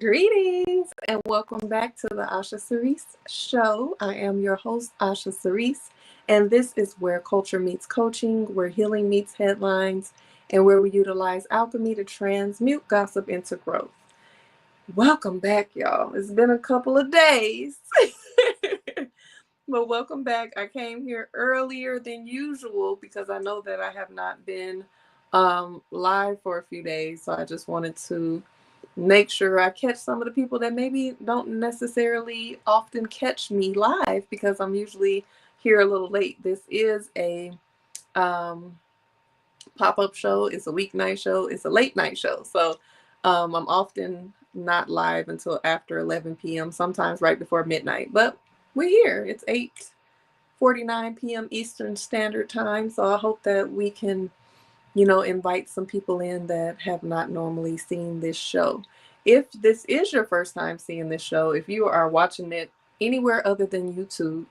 Greetings and welcome back to the Osha Cerese Show. I am your host, Osha Cerese, and this is where culture meets coaching, where healing meets headlines, and where we utilize alchemy to transmute gossip into growth. Welcome back, y'all. It's been a couple of days, but welcome back. I came here earlier than usual because I know that I have not been live for a few days, so I just wanted to make sure I catch some of the people that maybe don't necessarily often catch me live because I'm usually here a little late. This is a pop-up show. It's a weeknight show. It's a late night show. So I'm often not live until after 11 p.m., sometimes right before midnight. But we're here. It's 8:49 p.m. Eastern Standard Time. So I hope that we can invite some people in that have not normally seen this show. If this is your first time seeing this show, if you are watching it anywhere other than YouTube,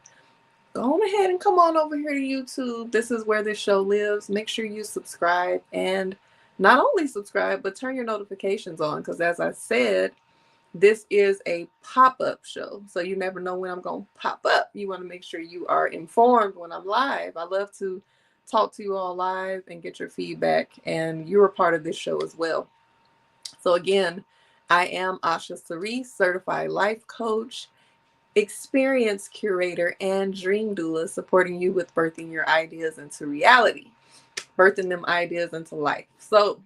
go on ahead and come on over here to YouTube. This is where this show lives. Make sure you subscribe, and not only subscribe, but turn your notifications on, because as I said, this is a pop-up show. So you never know when I'm going to pop up. You want to make sure you are informed when I'm live. I love to talk to you all live and get your feedback, and you're a part of this show as well. So again, I am Osha Cerese, certified life coach, experience curator, and dream doula, supporting you with birthing your ideas into reality, birthing them ideas into life. So,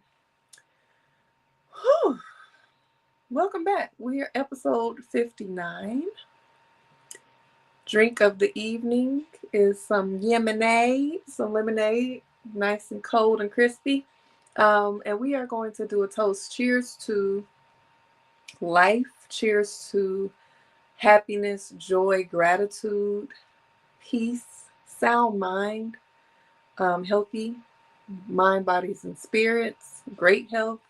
welcome back. We are episode 59. Drink of the evening is some lemonade, nice and cold and crispy. And we are going to do a toast. Cheers to life. Cheers to happiness, joy, gratitude, peace, sound mind, healthy mind, bodies, and spirits, great health,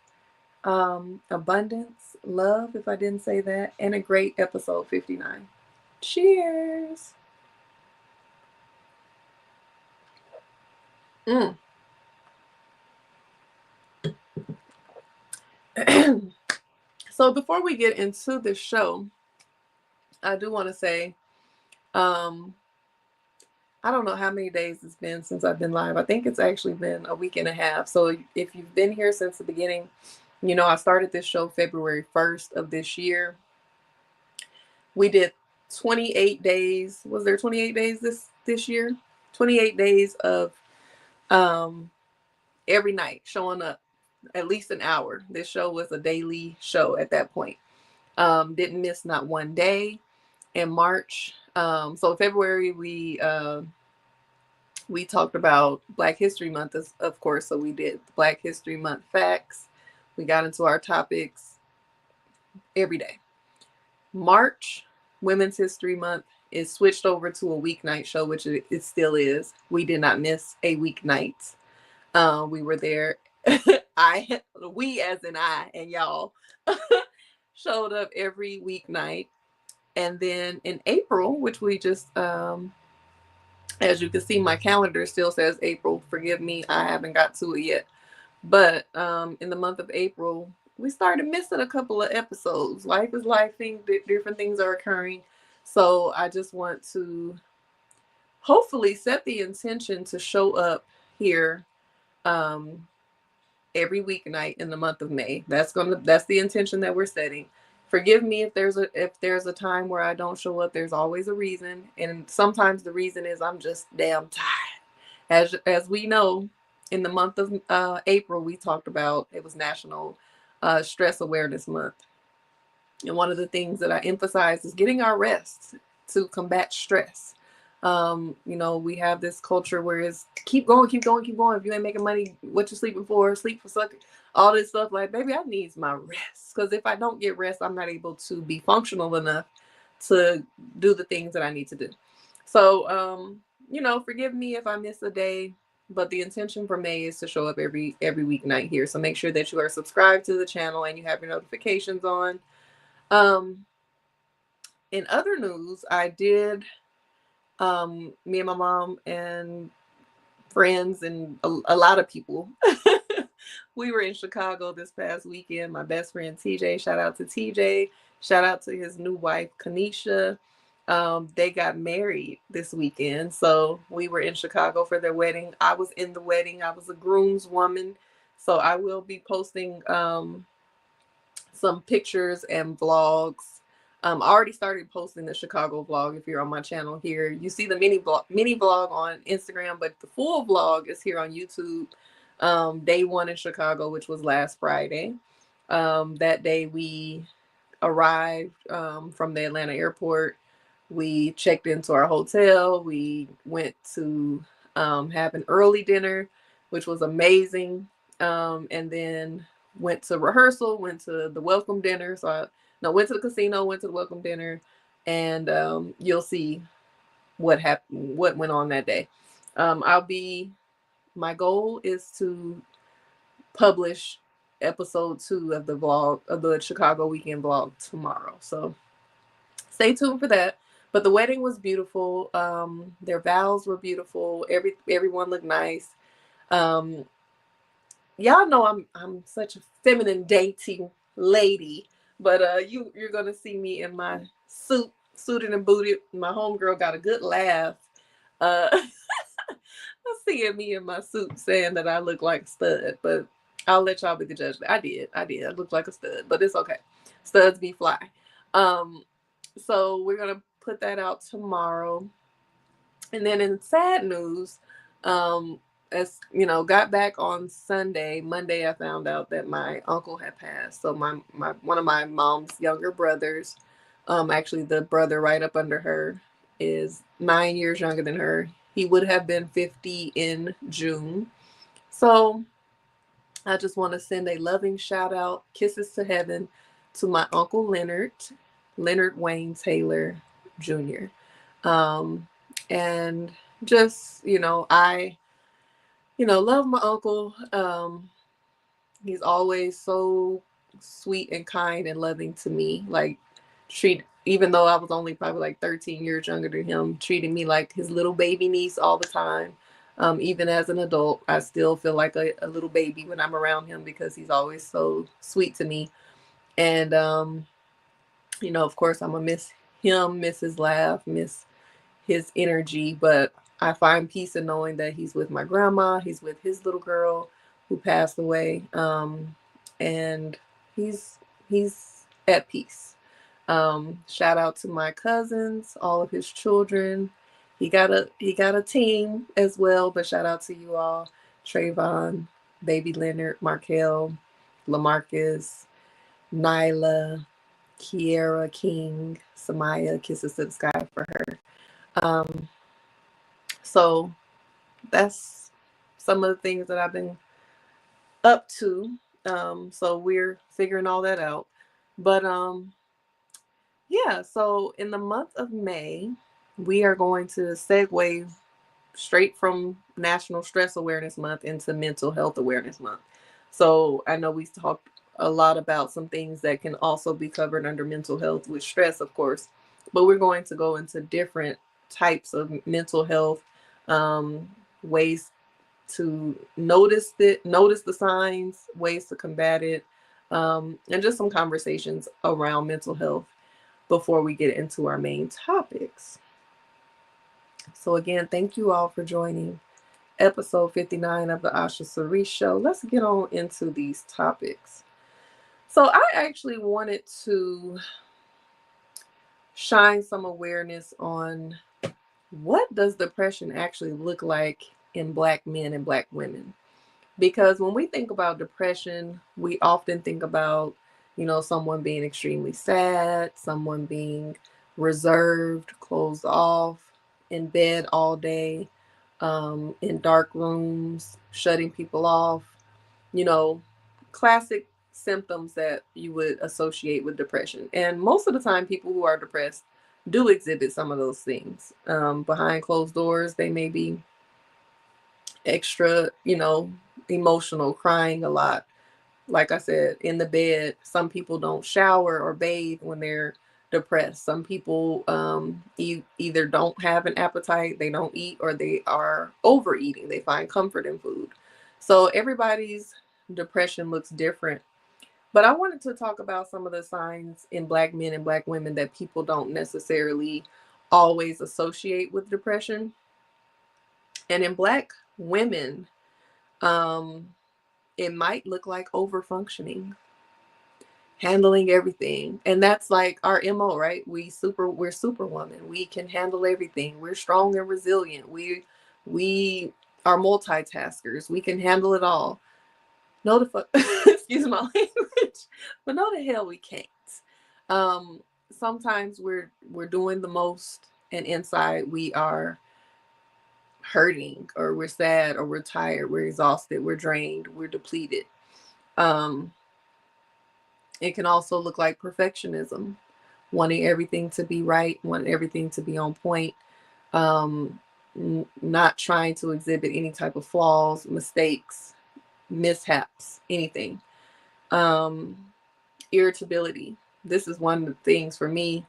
abundance, love, if I didn't say that, and a great episode 59. Cheers. So before we get into the show, I do want to say, I don't know how many days it's been since I've been live. I think it's actually been a week and a half. So if you've been here since the beginning, I started this show February 1st of this year. We did 28 days. Was there 28 days this year? 28 days of every night showing up at least an hour. This show was a daily show at that point. Didn't miss not one day. In March, so February, we talked about Black History Month, of course. So we did Black History Month facts. We got into our topics every day. March, Women's History Month, is switched over to a weeknight show, which it still is. We did not miss a weeknight. We were there. We as in I and y'all showed up every weeknight. And then in April, which we just, as you can see, my calendar still says April. Forgive me, I haven't got to it yet. But in the month of April, we started missing a couple of episodes. Life is lifing, different things are occurring. So I just want to hopefully set the intention to show up here every weeknight in the month of May. That's the intention that we're setting. Forgive me if there's a time where I don't show up. There's always a reason, and sometimes the reason is I'm just damn tired. As we know, in the month of April, we talked about it was National Stress Awareness Month, and one of the things that I emphasize is getting our rest to combat stress. We have this culture where it's keep going. If you ain't making money, what you sleeping for? Sleep for sucker. All this stuff, like, baby, I need my rest, because if I don't get rest, I'm not able to be functional enough to do the things that I need to do. So, forgive me if I miss a day, but the intention for May is to show up every weeknight here. So make sure that you are subscribed to the channel and you have your notifications on. In other news, I did, me and my mom and friends and a lot of people We were in Chicago this past weekend. My best friend TJ, shout out to TJ, shout out to his new wife Kanisha. They got married this weekend, so we were in Chicago for their wedding. I was in the wedding. I was a groomswoman, so I will be posting some pictures and vlogs. I already started posting the Chicago vlog. If you're on my channel here, you see the mini vlog on Instagram, but the full vlog is here on YouTube. Day one in Chicago, which was last Friday. That day we arrived from the Atlanta airport. We checked into our hotel. We went to have an early dinner, which was amazing. And then went to rehearsal, went to the welcome dinner. Went to the casino, went to the welcome dinner, and you'll see what happened, what went on that day. My goal is to publish episode 2 of the vlog of the Chicago weekend vlog tomorrow. So stay tuned for that. But the wedding was beautiful. Their vows were beautiful. Everyone looked nice. Y'all know I'm such a feminine, dainty lady, but you're gonna see me in my suited and booted. My homegirl got a good laugh. Uh, seeing me in my suit saying that I look like a stud, but I'll let y'all be the judge. I did. I look like a stud, but it's okay. Studs be fly. So we're gonna put that out tomorrow. And then in sad news, as you know, got back on Sunday. Monday I found out that my uncle had passed. So my one of my mom's younger brothers, actually the brother right up under her, is 9 years younger than her. He would have been 50 in June. So I just want to send a loving shout out, kisses to heaven, to my uncle Leonard Wayne Taylor Jr. And just, I, love my uncle. He's always so sweet and kind and loving to me. Like, even though I was only probably like 13 years younger than him, treating me like his little baby niece all the time. Even as an adult, I still feel like a little baby when I'm around him because he's always so sweet to me. And, of course, I'm going to miss him, miss his laugh, miss his energy, but I find peace in knowing that he's with my grandma, he's with his little girl who passed away, and he's at peace. Shout out to my cousins, all of his children. He got a team as well, but shout out to you all, Trayvon, baby Leonard, Markel, Lamarcus, Nyla, Kiera King, Samaya, kisses to the sky for her. So that's some of the things that I've been up to. So we're figuring all that out. But yeah, so in the month of May, we are going to segue straight from National Stress Awareness Month into Mental Health Awareness Month. So I know we talked a lot about some things that can also be covered under mental health with stress, of course, but we're going to go into different types of mental health, ways to notice the signs, ways to combat it, and just some conversations around mental health before we get into our main topics. So again, thank you all for joining episode 59 of the Osha Cerese Show. Let's get on into these topics. So I actually wanted to shine some awareness on what does depression actually look like in Black men and Black women. Because when we think about depression, we often think about, someone being extremely sad, someone being reserved, closed off, in bed all day, in dark rooms, shutting people off, classic symptoms that you would associate with depression. And most of the time, people who are depressed do exhibit some of those things. Behind closed doors, they may be extra, emotional, crying a lot. Like I said, in the bed, some people don't shower or bathe when they're depressed. Some people either don't have an appetite, they don't eat, or they are overeating. They find comfort in food. So everybody's depression looks different. But I wanted to talk about some of the signs in Black men and Black women that people don't necessarily always associate with depression. And in Black women, um, it might look like overfunctioning, handling everything. And that's like our MO, right? We're superwoman. We can handle everything. We're strong and resilient. We are multitaskers. We can handle it all. No the fuck excuse my language. But no the hell we can't. Um Sometimes we're doing the most and inside we are hurting, or we're sad, or we're tired, we're exhausted, we're drained, we're depleted. Um it can also look like perfectionism, wanting everything to be right, wanting everything to be on point, um, not trying to exhibit any type of flaws, mistakes, mishaps, anything. Um, Irritability. This is one of the things for me.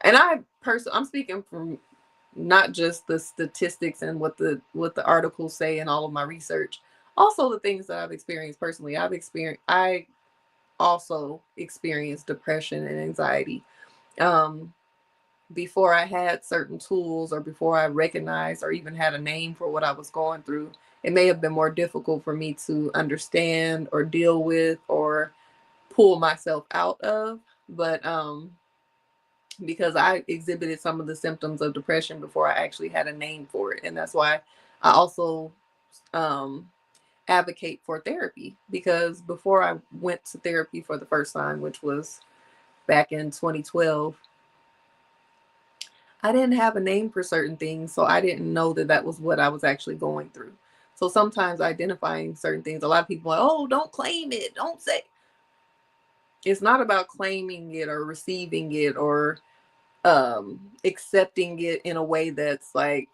And I'm speaking from not just the statistics and what the articles say and all of my research, also the things that I've experienced personally. I also experienced depression and anxiety. Um, Before I had certain tools, or before I recognized or even had a name for what I was going through, it may have been more difficult for me to understand or deal with or pull myself out of. But because I exhibited some of the symptoms of depression before I actually had a name for it. And that's why I also um, advocate for therapy, because before I went to therapy for the first time, which was back in 2012, I didn't have a name for certain things. So I didn't know that that was what I was actually going through. So sometimes identifying certain things, a lot of people are like, oh, don't claim it. Don't say. It's not about claiming it or receiving it or accepting it in a way that's like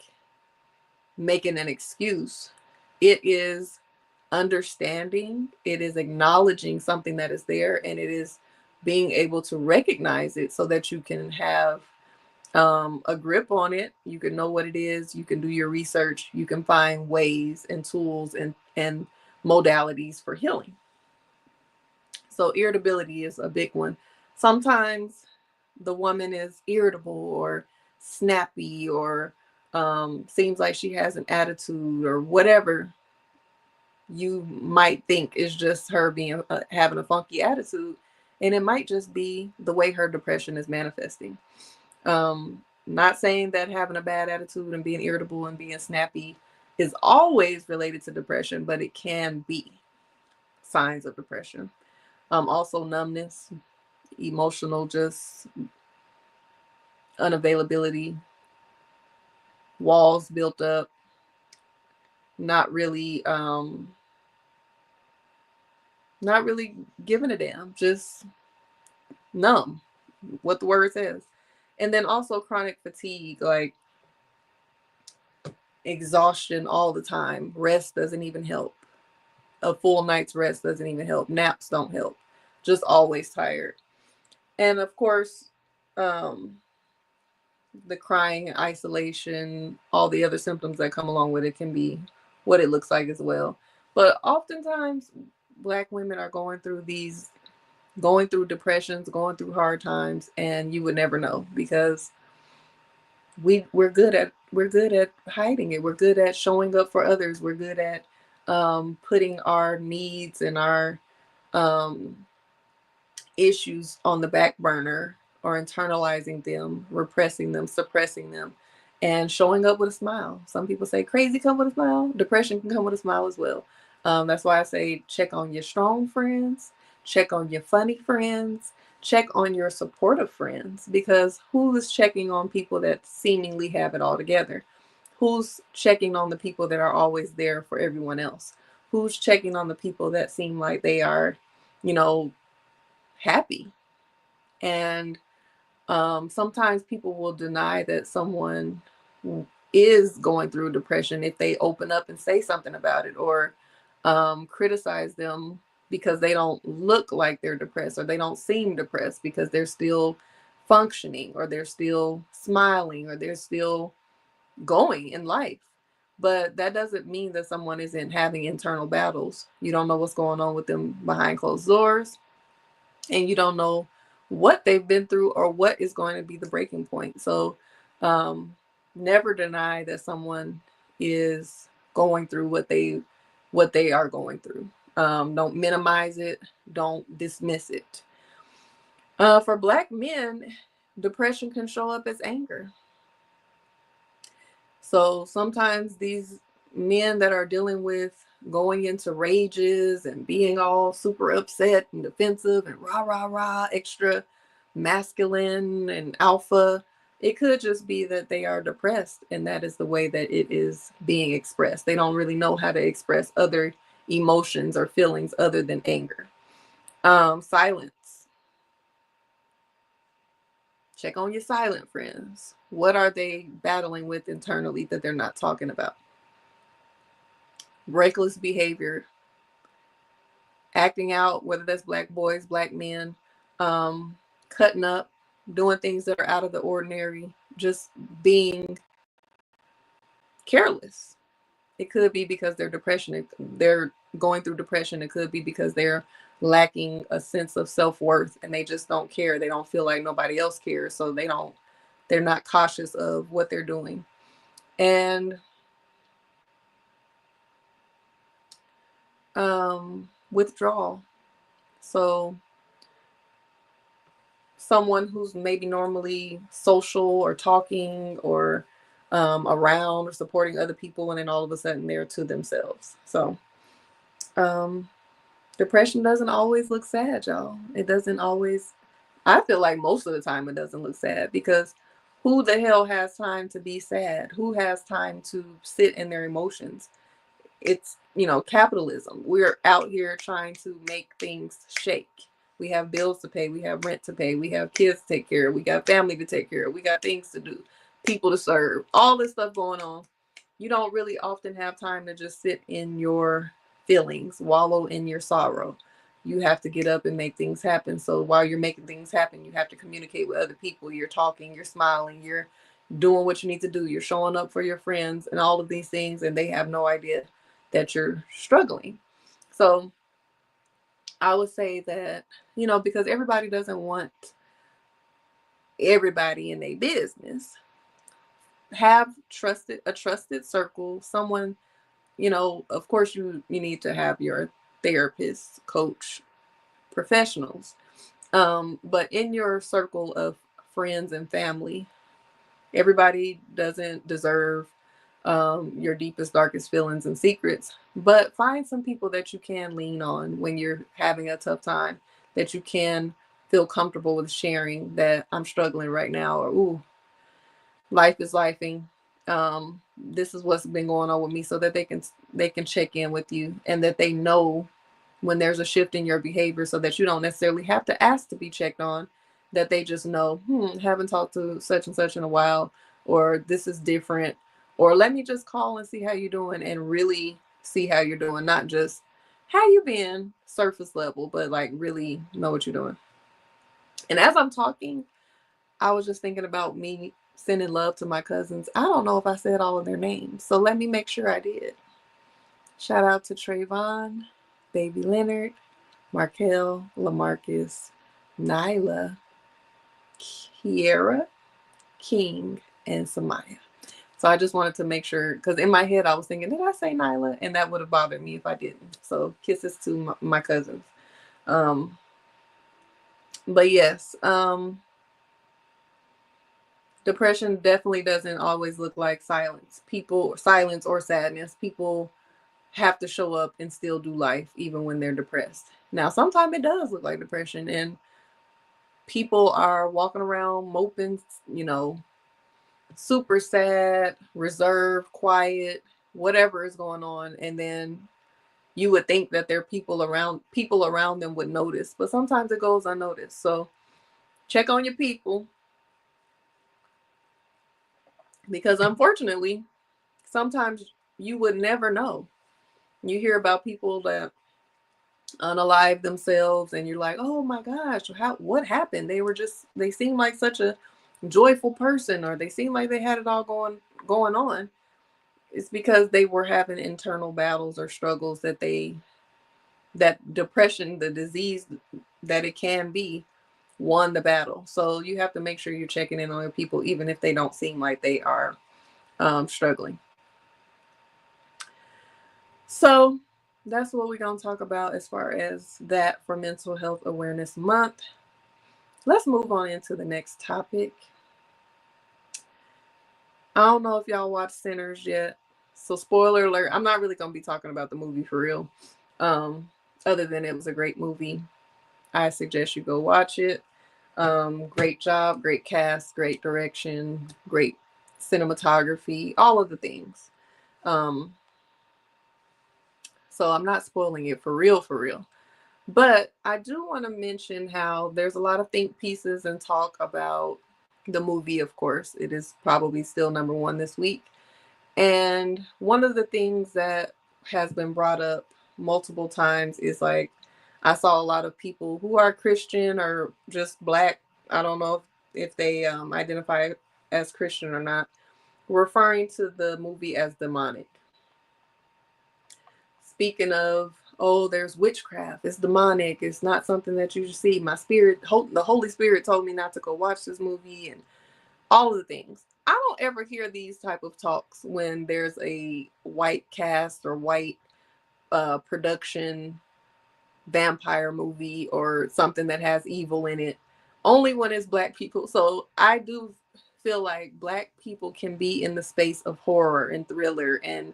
making an excuse. It is understanding, it is acknowledging something that is there, and it is being able to recognize it so that you can have a grip on it. You can know what it is. You can do your research. You can find ways and tools and modalities for healing. So irritability is a big one. Sometimes the woman is irritable or snappy, or seems like she has an attitude, or whatever you might think is just her being having a funky attitude, and it might just be the way her depression is manifesting. Not saying that having a bad attitude and being irritable and being snappy is always related to depression, but it can be signs of depression. Also numbness, emotional just unavailability, walls built up, not really not really giving a damn, just numb, what the word says. And then also chronic fatigue, like exhaustion all the time. Rest doesn't even help. A full night's rest doesn't even help. Naps don't help. Just always tired. And of course, um, the crying, isolation, all the other symptoms that come along with it can be what it looks like as well. But oftentimes, Black women are going through depressions, going through hard times, and you would never know, because we're good at hiding it. We're good at showing up for others. We're good at putting our needs and our um, issues on the back burner, or internalizing them, repressing them, suppressing them, and showing up with a smile. Some people say crazy come with a smile. Depression can come with a smile as well. That's why I say check on your strong friends, check on your funny friends, check on your supportive friends, because who is checking on people that seemingly have it all together? Who's checking on the people that are always there for everyone else? Who's checking on the people that seem like they are, you know, happy? And sometimes people will deny that someone is going through depression if they open up and say something about it, or criticize them because they don't look like they're depressed, or they don't seem depressed because they're still functioning, or they're still smiling, or they're still going in life. But that doesn't mean that someone isn't having internal battles. You don't know what's going on with them behind closed doors, and you don't know what they've been through or what is going to be the breaking point. So never deny that someone is going through what they are going through. Don't minimize it. Don't dismiss it. For Black men, depression can show up as anger. So sometimes these men that are dealing with going into rages and being all super upset and defensive and rah, rah, rah, extra masculine and alpha, it could just be that they are depressed, and that is the way that it is being expressed. They don't really know how to express other emotions or feelings other than anger. Silence. Check on your silent friends. What are they battling with internally that they're not talking about? Reckless behavior, acting out, whether that's Black boys, Black men, cutting up, doing things that are out of the ordinary, just being careless. It could be because they're going through depression. It could be because they're lacking a sense of self-worth and they just don't care. They don't feel like nobody else cares, so they're not cautious of what they're doing. And withdrawal. So someone who's maybe normally social or talking or around or supporting other people, and then all of a sudden they're to themselves. So depression doesn't always look sad, y'all. It doesn't always. I feel like most of the time it doesn't look sad, because who the hell has time to be sad? Who has time to sit in their emotions? It's, capitalism. We're out here trying to make things shake. We have bills to pay, we have rent to pay, we have kids to take care of, we got family to take care of, we got things to do, people to serve, all this stuff going on. You don't really often have time to just sit in your feelings, wallow in your sorrow. You have to get up and make things happen. So while you're making things happen, you have to communicate with other people. You're talking, you're smiling, you're doing what you need to do, you're showing up for your friends and all of these things, and they have no idea that you're struggling. So I would say that, because everybody doesn't want everybody in their business, have a trusted circle, someone, of course you need to have your therapist, coach, professionals. But in your circle of friends and family, everybody doesn't deserve your deepest, darkest feelings and secrets, but find some people that you can lean on when you're having a tough time, that you can feel comfortable with sharing that I'm struggling right now, or, ooh, life is lifing. This is what's been going on with me, so that they can check in with you, and that they know when there's a shift in your behavior, so that you don't necessarily have to ask to be checked on, that they just know, haven't talked to such and such in a while, or this is different, or let me just call and see how you're doing, and really see how you're doing, not just how you been surface level, but like really know what you're doing. And as I'm talking, I was just thinking about me sending love to my cousins. I don't know if I said all of their names, so let me make sure I did. Shout out to Trayvon, Baby Leonard, Markel, Lamarcus, Nyla, Kiera, King, and Samaya. So I just wanted to make sure, because in my head I was thinking, did I say Nyla? And that would have bothered me if I didn't. So kisses to my cousins. But yes, depression definitely doesn't always look like silence or sadness. People have to show up and still do life even when they're depressed. Now, sometimes it does look like depression, and people are walking around moping, super sad, reserved, quiet, whatever is going on, and then you would think that there are people around them would notice, but sometimes it goes unnoticed. So check on your people, because unfortunately, sometimes you would never know. You hear about people that unalive themselves, and you're like, oh my gosh, what happened? They seem like such a joyful person, or they seem like they had it all going on. It's because they were having internal battles or struggles that depression, the disease that it can be, won the battle. So you have to make sure you're checking in on your people, even if they don't seem like they are struggling. So that's what we're going to talk about as far as that for Mental Health Awareness Month. Let's move on into the next topic. I don't know if y'all watched Sinners yet. So spoiler alert, I'm not really going to be talking about the movie for real. Other than it was a great movie. I suggest you go watch it. Great job, great cast, great direction, great cinematography, all of the things. So I'm not spoiling it for real, for real. But I do want to mention how there's a lot of think pieces and talk about the movie, of course. It is probably still number one this week. And one of the things that has been brought up multiple times is like, I saw a lot of people who are Christian or just Black. I don't know if they identify as Christian or not, referring to the movie as demonic. Speaking of, oh, there's witchcraft, it's demonic, it's not something that you see. My spirit, the Holy Spirit told me not to go watch this movie, and all of the things. I don't ever hear these type of talks when there's a white cast or white production vampire movie or something that has evil in it. Only when it's Black people. So I do feel like Black people can be in the space of horror and thriller and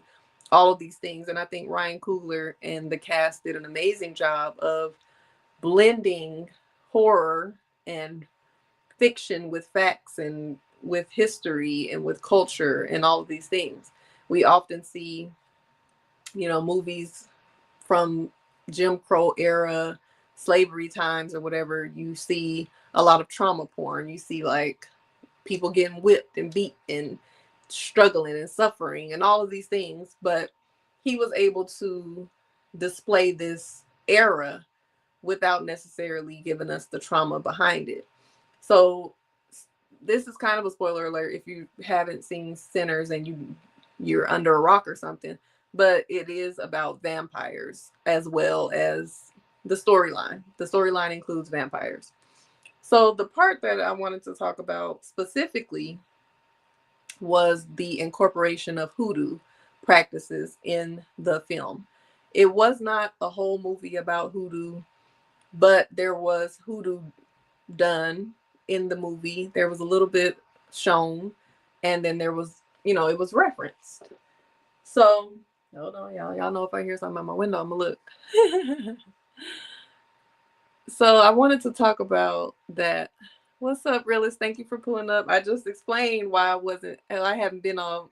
all of these things. And I think Ryan Coogler and the cast did an amazing job of blending horror and fiction with facts and with history and with culture and all of these things. We often see, movies from Jim Crow era, slavery times or whatever. You see a lot of trauma porn. You see like people getting whipped and beat and struggling and suffering and all of these things. But he was able to display this era without necessarily giving us the trauma behind it. So this is kind of a spoiler alert if you haven't seen Sinners and you're under a rock or something, but it is about vampires as well as the storyline. The storyline includes vampires. So the part that I wanted to talk about specifically was the incorporation of hoodoo practices in the film. It was not a whole movie about hoodoo, but there was hoodoo done in the movie. There was a little bit shown, and then there was, it was referenced. So, hold on, y'all. Y'all know if I hear something at my window, I'm gonna look. So I wanted to talk about that. What's up, realist? Thank you for pulling up. I just explained why I haven't been on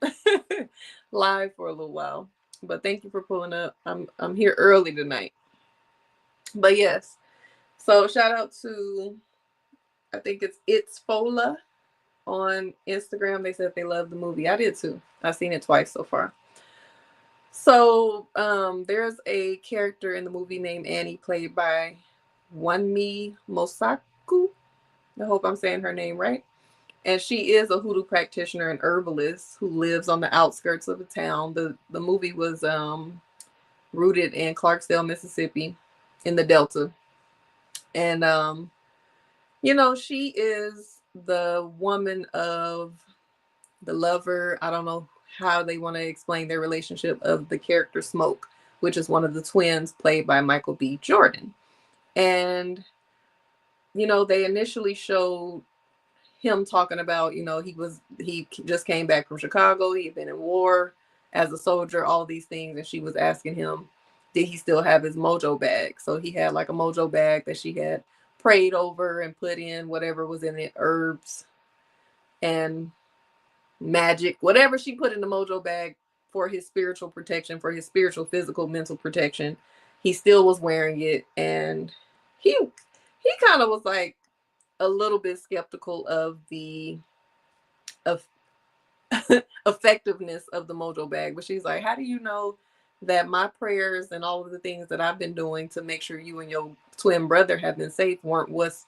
live for a little while. But thank you for pulling up. I'm here early tonight. But yes. So shout out to, I think it's Fola on Instagram. They said they love the movie. I did too. I've seen it twice so far. So there's a character in the movie named Annie, played by Wanmi Mosaku. I hope I'm saying her name right. And she is a hoodoo practitioner and herbalist who lives on the outskirts of the town. The movie was rooted in Clarksdale, Mississippi, in the Delta. And she is the woman of the lover. I don't know how they want to explain their relationship, of the character Smoke, which is one of the twins played by Michael B. Jordan. And, they initially showed him talking about, he just came back from Chicago. He had been in war as a soldier, all these things. And she was asking him, did he still have his mojo bag? So he had like a mojo bag that she had prayed over and put in whatever was in it, herbs and magic, whatever she put in the mojo bag for his spiritual protection, for his spiritual, physical, mental protection. He still was wearing it. And he kind of was like a little bit skeptical of the effectiveness of the mojo bag. But she's like, how do you know that my prayers and all of the things that I've been doing to make sure you and your twin brother have been safe weren't what's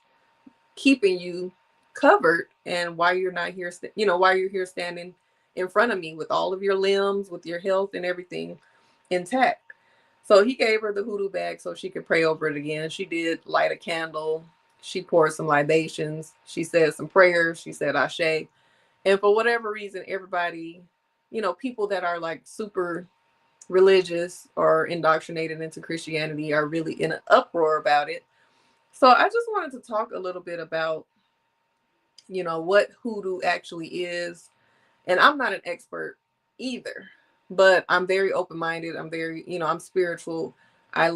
keeping you covered, and why you're not here, why you're here standing in front of me with all of your limbs, with your health and everything intact. So he gave her the hoodoo bag so she could pray over it again. She did light a candle. She poured some libations. She said some prayers. She said Ashe. And for whatever reason, everybody, people that are like super religious or indoctrinated into Christianity are really in an uproar about it. So I just wanted to talk a little bit about, what hoodoo actually is. And I'm not an expert either, but I'm very open-minded. I'm very, I'm spiritual. I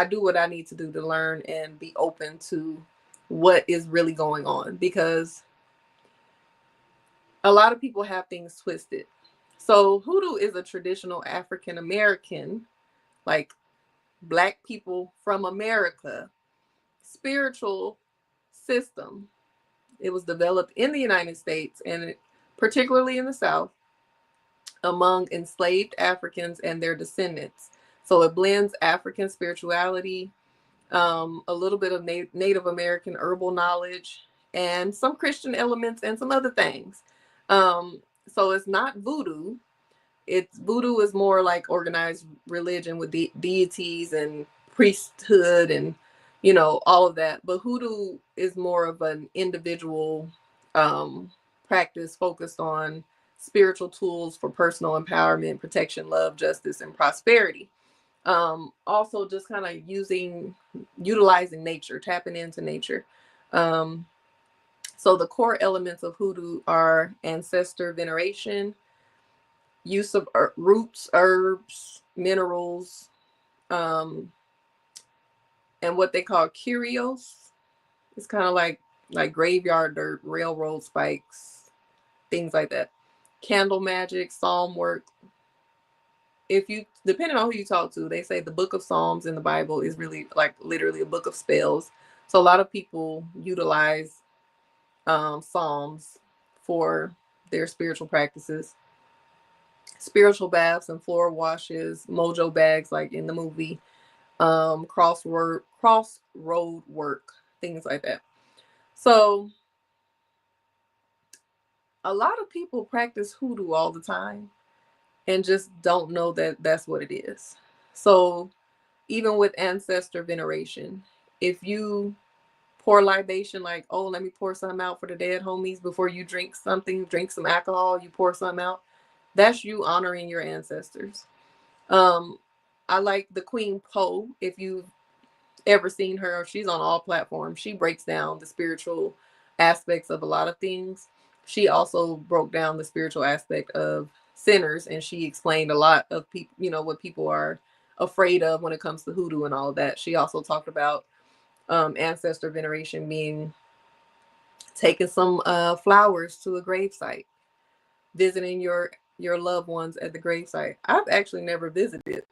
do what I need to do to learn and be open to what is really going on, because a lot of people have things twisted. So hoodoo is a traditional African American, like Black people from America, spiritual system. It was developed in the United States, and particularly in the South, among enslaved Africans and their descendants. So it blends African spirituality, a little bit of Native American herbal knowledge, and some Christian elements and some other things. So it's not voodoo. Voodoo is more like organized religion with deities and priesthood and all of that. But hoodoo is more of an individual practice focused on spiritual tools for personal empowerment, protection, love, justice, and prosperity. Also just kind of utilizing nature, tapping into nature. So the core elements of hoodoo are ancestor veneration, use of roots, herbs, minerals, and what they call curios. It's kind of like graveyard dirt, railroad spikes, things like that. Candle magic, psalm work. If you, depending on who you talk to, they say the book of Psalms in the Bible is really like literally a book of spells. So a lot of people utilize Psalms for their spiritual practices. Spiritual baths and floor washes, mojo bags like in the movie, crossroad work, things like that. So a lot of people practice hoodoo all the time and just don't know that that's what it is. So even with ancestor veneration, if you pour libation, like, oh, let me pour some out for the dead homies before you drink something, drink some alcohol, you pour some out, that's you honoring your ancestors. I like the Queen Poe. If you've ever seen her, she's on all platforms. She breaks down the spiritual aspects of a lot of things. She also broke down the spiritual aspect of sinners, and she explained a lot of people, what people are afraid of when it comes to hoodoo and all of that. She also talked about ancestor veneration being taking some flowers to a gravesite, visiting your loved ones at the gravesite. I've actually never visited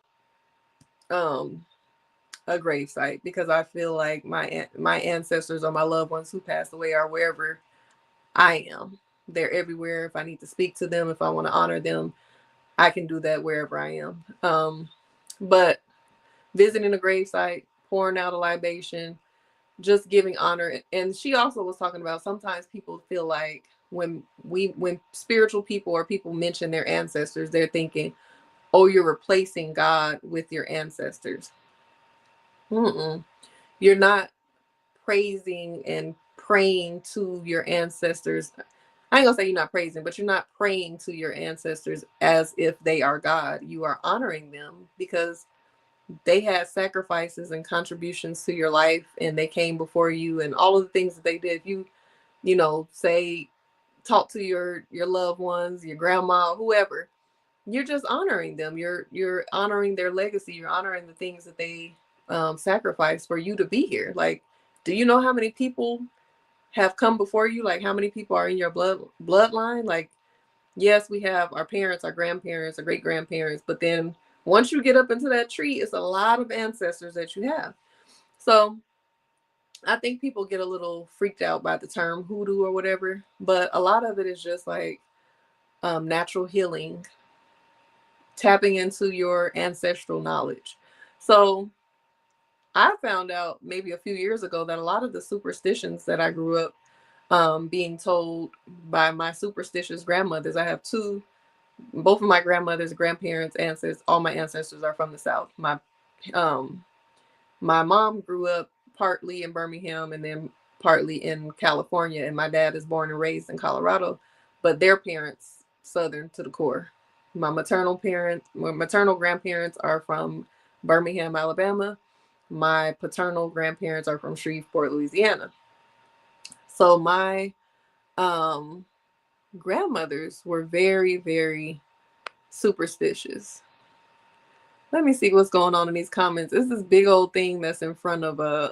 um a gravesite because I feel like my ancestors or my loved ones who passed away are wherever I am. They're everywhere. If I need to speak to them, if I want to honor them, I can do that wherever I am. But visiting a gravesite, pouring out a libation, just giving honor. And she also was talking about sometimes people feel like when spiritual people or people mention their ancestors, they're thinking, oh, you're replacing God with your ancestors. Mm-mm. You're not praising and praying to your ancestors. I ain't gonna say you're not praising, but you're not praying to your ancestors as if they are God. You are honoring them because they had sacrifices and contributions to your life, and they came before you, and all of the things that they did. Say, talk to your loved ones, your grandma, whoever. You're just honoring them. You're honoring their legacy. You're honoring the things that they sacrificed for you to be here. Like, do you know how many people have come before you? Like, how many people are in your bloodline? Like, yes, we have our parents, our grandparents, our great grandparents, but then once you get up into that tree, it's a lot of ancestors that you have. So I think people get a little freaked out by the term hoodoo or whatever, but a lot of it is just like natural healing, tapping into your ancestral knowledge. So I found out maybe a few years ago that a lot of the superstitions that I grew up being told by my superstitious grandmothers, I have two both of my grandmother's grandparents, ancestors, all my ancestors are from the South. Um, my mom grew up partly in Birmingham and then partly in California, and my dad is born and raised in Colorado, but their parents Southern to the core. My maternal grandparents are from Birmingham, Alabama. My paternal grandparents are from Shreveport, Louisiana. So my um, grandmothers were very, very superstitious. Let me see what's going on in these comments. It's this big old thing that's in front of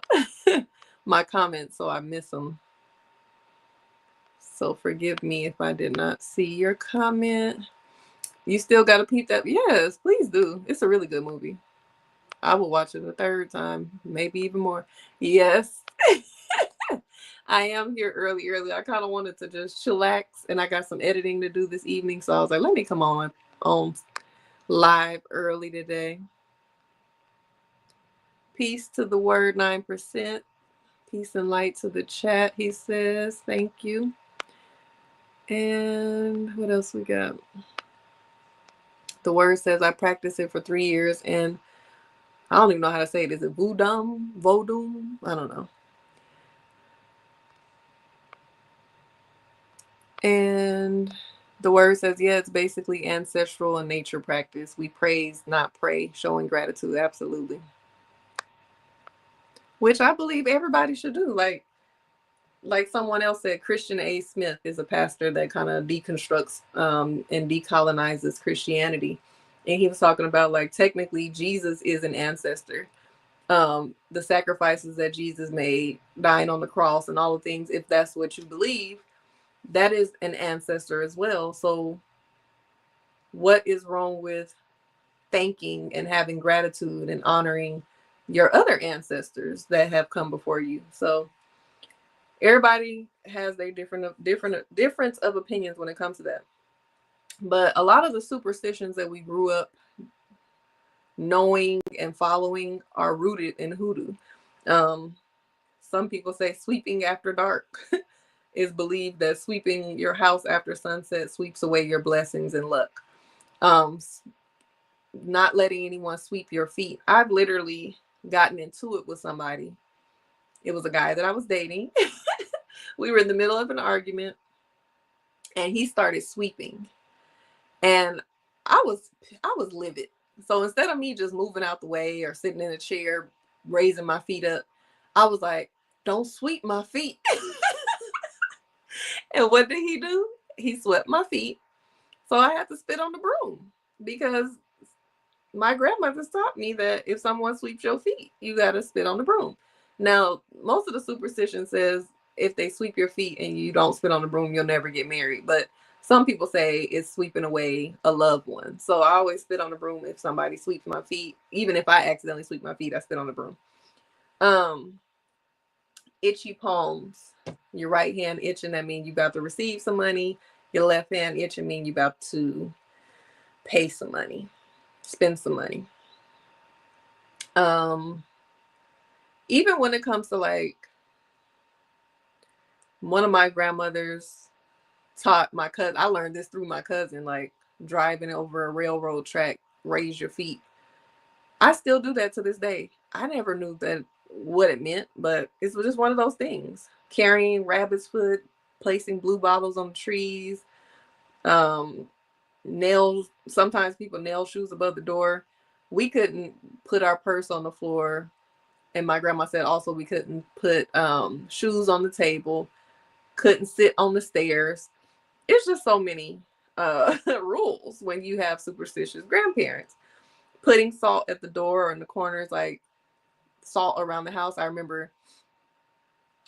my comments, so I miss them. So forgive me if I did not see your comment. You still got to peep that? Yes, please do. It's a really good movie. I will watch it a third time, maybe even more. Yes. I am here early. I kind of wanted to just chillax, and I got some editing to do this evening, so I was like, let me come on live early today. Peace to the word 9%. Peace and light to the chat, he says. Thank you. And what else we got? The word says I practiced it for 3 years, and I don't even know how to say it. Is it voodoo? Vodou? I don't know. And the word says, yeah, it's basically ancestral and nature practice. We praise, not pray, showing gratitude. Absolutely. Which I believe everybody should do. Like someone else said, Christian A. Smith is a pastor that kind of deconstructs and decolonizes Christianity. And he was talking about, like, technically Jesus is an ancestor. The sacrifices that Jesus made, dying on the cross and all the things, if that's what you believe, that is an ancestor as well. So what is wrong with thanking and having gratitude and honoring your other ancestors that have come before you? So everybody has their difference of opinions when it comes to that. But a lot of the superstitions that we grew up knowing and following are rooted in hoodoo. Some people say sweeping after dark is believed that sweeping your house after sunset sweeps away your blessings and luck. Not letting anyone sweep your feet. I've literally gotten into it with somebody. It was a guy that I was dating. We were in the middle of an argument, and he started sweeping, and I was livid. So instead of me just moving out the way or sitting in a chair, raising my feet up, I was like, "Don't sweep my feet." And what did he do? He swept my feet. So I had to spit on the broom because my grandmother taught me that if someone sweeps your feet, you got to spit on the broom. Now, most of the superstition says if they sweep your feet and you don't spit on the broom, you'll never get married. But some people say it's sweeping away a loved one. So I always spit on the broom if somebody sweeps my feet. Even if I accidentally sweep my feet, I spit on the broom. Itchy palms. Your right hand itching, that means you about to receive some money. Your left hand itching mean you about to pay some money, spend some money. Even when it comes to, like, one of my grandmothers taught my cousin, I learned this through my cousin, like driving over a railroad track, raise your feet. I still do that to this day. I never knew that what it meant, but it's just one of those things. Carrying rabbit's foot, placing blue bottles on trees, nails. Sometimes people nail shoes above the door. We couldn't put our purse on the floor. And my grandma said also we couldn't put shoes on the table, couldn't sit on the stairs. It's just so many rules when you have superstitious grandparents. Putting salt at the door or in the corners, like salt around the house. I remember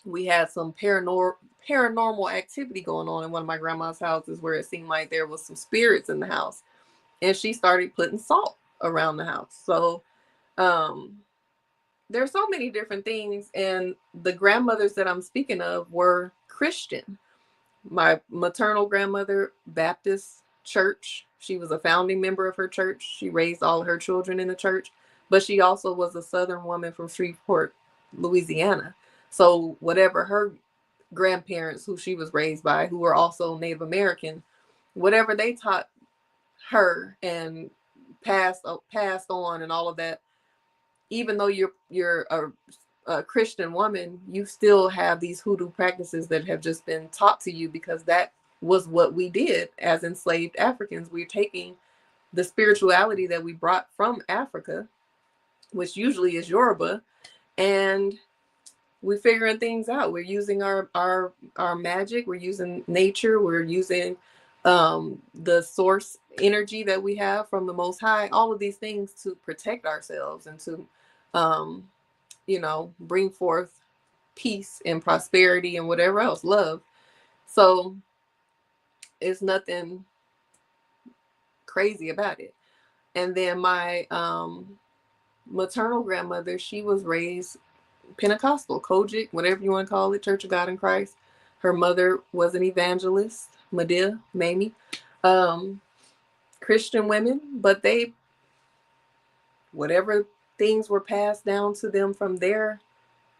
we had some paranormal activity going on in one of my grandma's houses where it seemed like there was some spirits in the house. And she started putting salt around the house. So there's so many different things. And the grandmothers that I'm speaking of were Christian. My maternal grandmother, Baptist church. She was a founding member of her church. She raised all her children in the church, but she also was a Southern woman from Shreveport, Louisiana. So whatever her grandparents, who she was raised by, who were also Native American, whatever they taught her and passed on and all of that, even though you're a Christian woman, you still have these hoodoo practices that have just been taught to you, because that was what we did as enslaved Africans. We're taking the spirituality that we brought from Africa, which usually is Yoruba, and we're figuring things out. We're using our magic. We're using nature. We're using the source energy that we have from the Most High. All of these things to protect ourselves and to, bring forth peace and prosperity and whatever else, love. So it's nothing crazy about it. And then my maternal grandmother, she was raised Pentecostal, Kojic, whatever you want to call it, Church of God in Christ. Her mother was an evangelist, Medea, Mamie. Christian women, but they, whatever things were passed down to them from their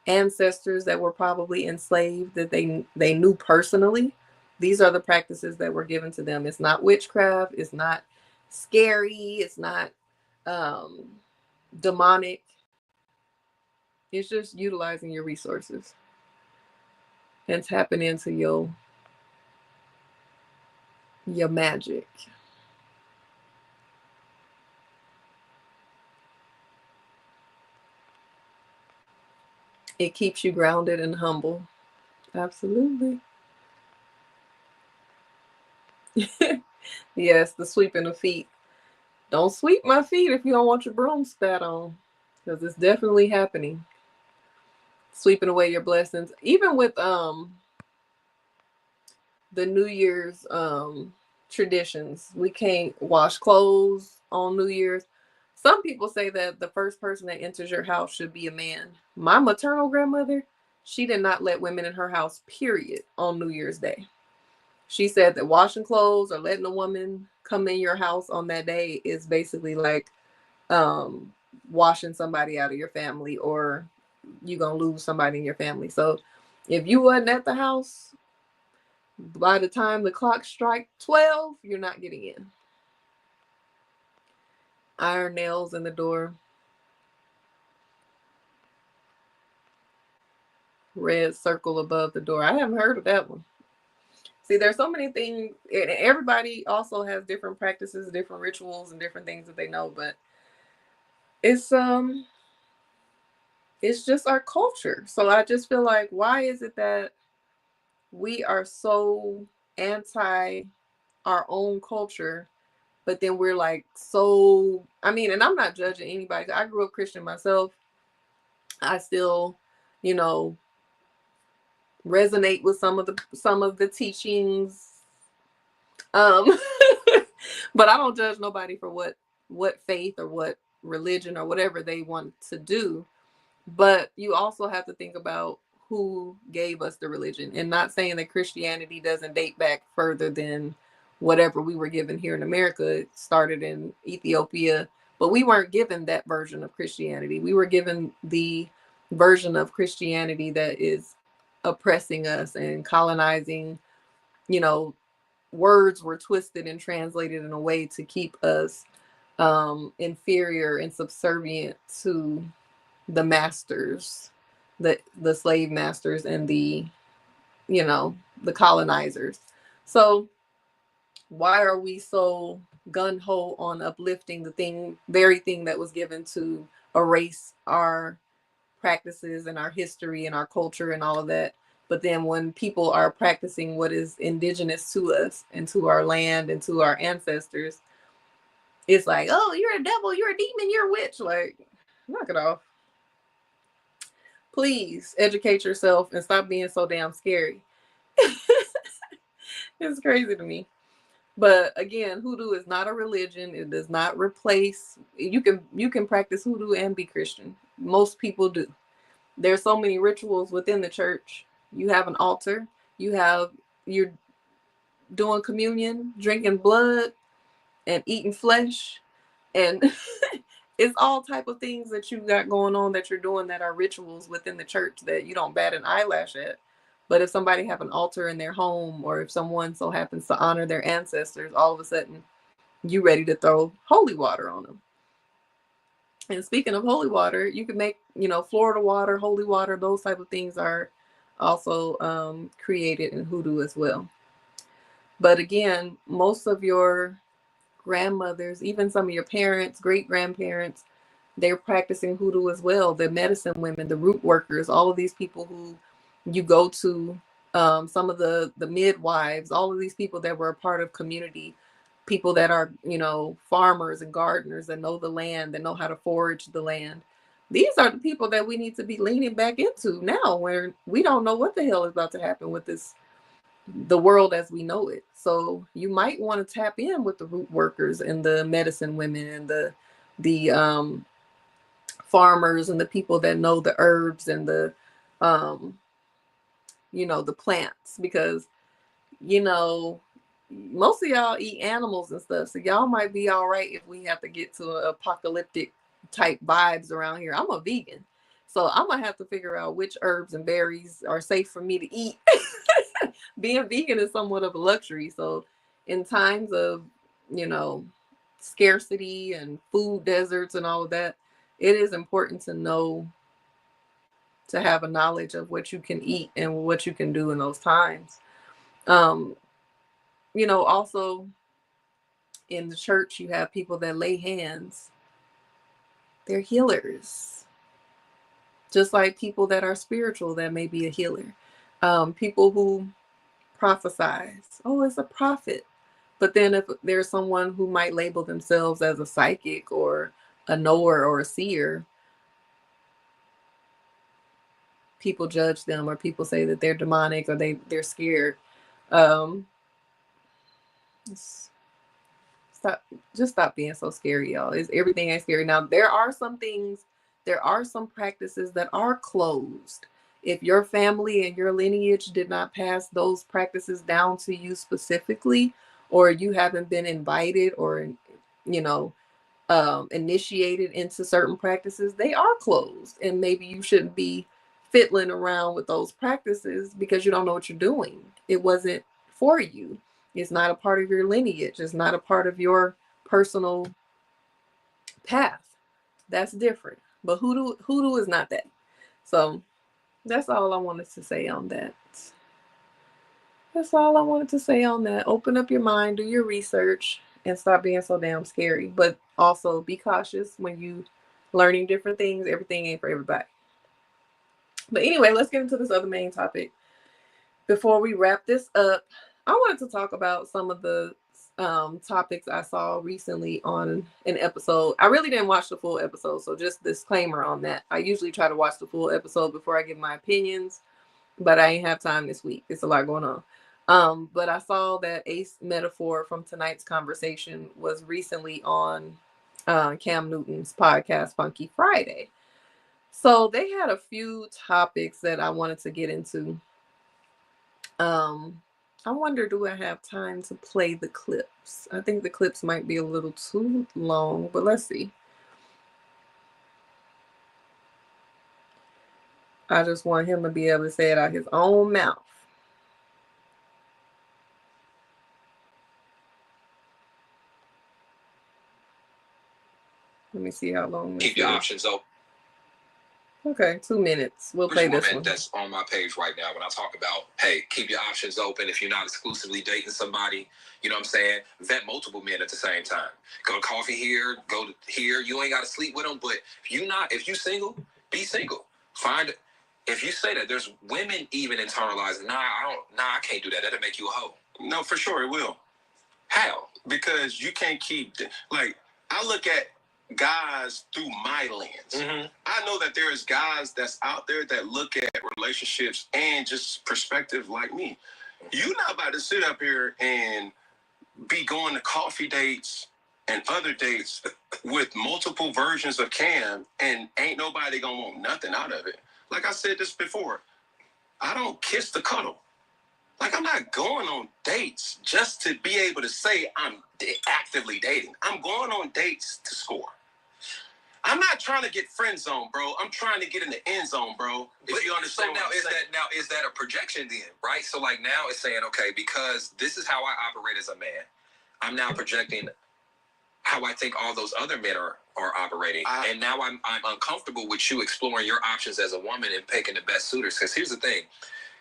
ancestors that were probably enslaved, that they knew personally, these are the practices that were given to them. It's not witchcraft. It's not scary. It's not demonic. It's just utilizing your resources and tapping into your magic. It keeps you grounded and humble. Absolutely. Yes, the sweeping of feet. Don't sweep my feet if you don't want your broom spat on, because it's definitely happening. Sweeping away your blessings. Even with the New Year's traditions, we can't wash clothes on New Year's. Some people say that the first person that enters your house should be a man. My maternal grandmother, she did not let women in her house, period, on New Year's Day. She said that washing clothes or letting a woman come in your house on that day is basically like washing somebody out of your family, or you're going to lose somebody in your family. So if you wasn't at the house, by the time the clock strike 12, you're not getting in. Iron nails in the door. Red circle above the door. I haven't heard of that one. See, there's so many things, and everybody also has different practices, different rituals, and different things that they know, but it's just our culture. So I just feel like, why is it that we are so anti our own culture, but then we're like, so, I mean, and I'm not judging anybody. I grew up Christian myself. I still, you know, resonate with some of the teachings. But I don't judge nobody for what faith or what religion or whatever they want to do. But you also have to think about who gave us the religion, and not saying that Christianity doesn't date back further than whatever we were given here in America. It started in Ethiopia, but we weren't given that version of Christianity. We were given the version of Christianity that is oppressing us and colonizing. You know, words were twisted and translated in a way to keep us inferior and subservient to the masters, the slave masters, and the colonizers. So why are we so gun-ho on uplifting the very thing that was given to erase our practices and our history and our culture and all of that? But then when people are practicing what is indigenous to us and to our land and to our ancestors, it's like, oh, you're a devil, you're a demon, you're a witch. Like, knock it off. Please educate yourself and stop being so damn scary. It's crazy to me. But again, hoodoo is not a religion. It does not replace. You can practice hoodoo and be Christian. Most people do. There's so many rituals within the church. You have an altar. You're doing communion, drinking blood, and eating flesh, and it's all type of things that you got going on that you're doing that are rituals within the church that you don't bat an eyelash at. But if somebody have an altar in their home, or if someone so happens to honor their ancestors, all of a sudden you ready to throw holy water on them. And speaking of holy water, you can make, Florida water, holy water, those type of things are also created in hoodoo as well. But again, most of your grandmothers, even some of your parents, great grandparents, they're practicing hoodoo as well. The medicine women, the root workers, all of these people who you go to, some of the midwives, all of these people that were a part of community, people that are, farmers and gardeners that know the land, that know how to forage the land. These are the people that we need to be leaning back into now, where we don't know what the hell is about to happen with the world as we know it. So you might want to tap in with the root workers and the medicine women and the farmers and the people that know the herbs and um, the plants, because most of y'all eat animals and stuff, so y'all might be all right if we have to get to apocalyptic type vibes around here. I'm a vegan, so I'm gonna have to figure out which herbs and berries are safe for me to eat. Being vegan is somewhat of a luxury, so in times of scarcity and food deserts and all of that, it is important to know, to have a knowledge of what you can eat and what you can do in those times. um Also, in the church, you have people that lay hands. They're healers, just like people that are spiritual, that may be a healer. People who prophesize, oh, it's a prophet. But then if there's someone who might label themselves as a psychic or a knower or a seer, people judge them, or people say that they're demonic, or they're scared. um Stop, just stop being so scary, y'all. Everything ain't scary. Now, there are some things, there are some practices that are closed. If your family and your lineage did not pass those practices down to you specifically, or you haven't been invited or, you know, initiated into certain practices, they are closed. And maybe you shouldn't be fiddling around with those practices because you don't know what you're doing. It wasn't for you. It's not a part of your lineage. It's not a part of your personal path. That's different. But hoodoo is not that. So that's all I wanted to say on that. That's all I wanted to say on that. Open up your mind, do your research, and stop being so damn scary. But also be cautious when you learning different things. Everything ain't for everybody. But anyway, let's get into this other main topic. Before we wrap this up, I wanted to talk about some of the topics I saw recently on an episode. I really didn't watch the full episode, so just disclaimer on that. I usually try to watch the full episode before I give my opinions, but I ain't have time this week. It's a lot going on. But I saw that Ace Metaphor from tonight's conversation was recently on Cam Newton's podcast, Funky Friday. So they had a few topics that I wanted to get into. I wonder, do I have time to play the clips? I think the clips might be a little too long, but let's see. I just want him to be able to say it out his own mouth. Let me see how long this Keep your options open. Okay, 2 minutes. We'll play this one. That's on my page right now when I talk about, hey, keep your options open. If you're not exclusively dating somebody, you know what I'm saying? Vet multiple men at the same time. Go to coffee here, go to here. You ain't got to sleep with them, but if you single, be single. If you say that, there's women even internalize, I can't do that. That'll make you a hoe. No, for sure it will. How? Because you can't keep, I look at guys through my lens. Mm-hmm. I know that there's guys that's out there that look at relationships and just perspective like me. You're not about to sit up here and be going to coffee dates and other dates with multiple versions of Cam, and ain't nobody gonna want nothing out of it. Like I said this before, I don't kiss the cuddle. I'm not going on dates just to be able to say I'm actively dating. I'm going on dates to score. I'm not trying to get friend zone, bro. I'm trying to get in the end zone, bro. If you understand. So is that a projection then, right? So now it's saying, okay, because this is how I operate as a man, I'm now projecting how I think all those other men are operating. And now I'm uncomfortable with you exploring your options as a woman and picking the best suitors. Because here's the thing,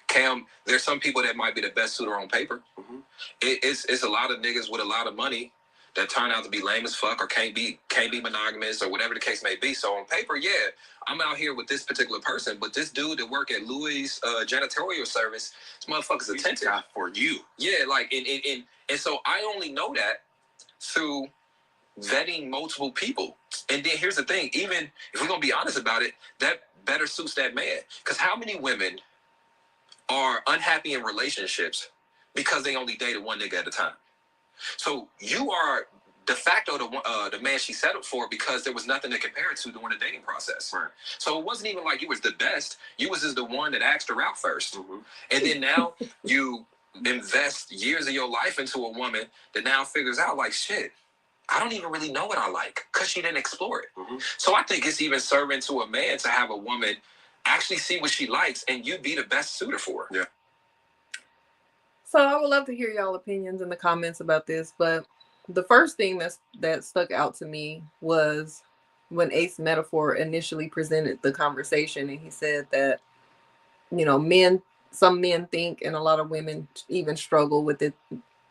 Cam, there's some people that might be the best suitor on paper. Mm-hmm. It's a lot of niggas with a lot of money that turn out to be lame as fuck or can't be monogamous or whatever the case may be. So on paper, yeah, I'm out here with this particular person, but this dude that work at Louis janitorial service, this motherfucker's attentive for you. Yeah, like and so I only know that through vetting multiple people. And then here's the thing, even if we're gonna be honest about it, that better suits that man. Because how many women are unhappy in relationships because they only dated one nigga at a time? So you are de facto the man she settled for because there was nothing to compare it to during the dating process. Right. So it wasn't even like you was the best. You was just the one that asked her out first. Mm-hmm. And then now you invest years of your life into a woman that now figures out like, shit, I don't even really know what I like because she didn't explore it. Mm-hmm. So I think it's even serving to a man to have a woman actually see what she likes and you be the best suitor for her. Yeah. So I would love to hear y'all opinions in the comments about this, but the first thing that stuck out to me was when Ace Metaphor initially presented the conversation, and he said that, you know, some men think, and a lot of women even struggle with it,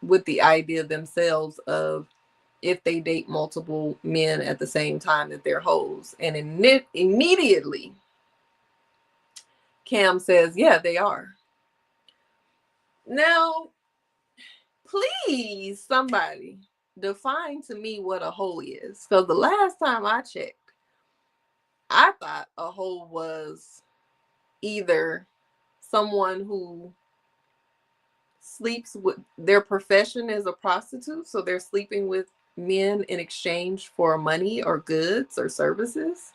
with the idea themselves of if they date multiple men at the same time that they're hoes. And immediately Cam says, yeah, they are. Now, please, somebody define to me what a hoe is. Because the last time I checked, I thought a hoe was either someone who sleeps with, their profession is a prostitute, so they're sleeping with men in exchange for money or goods or services,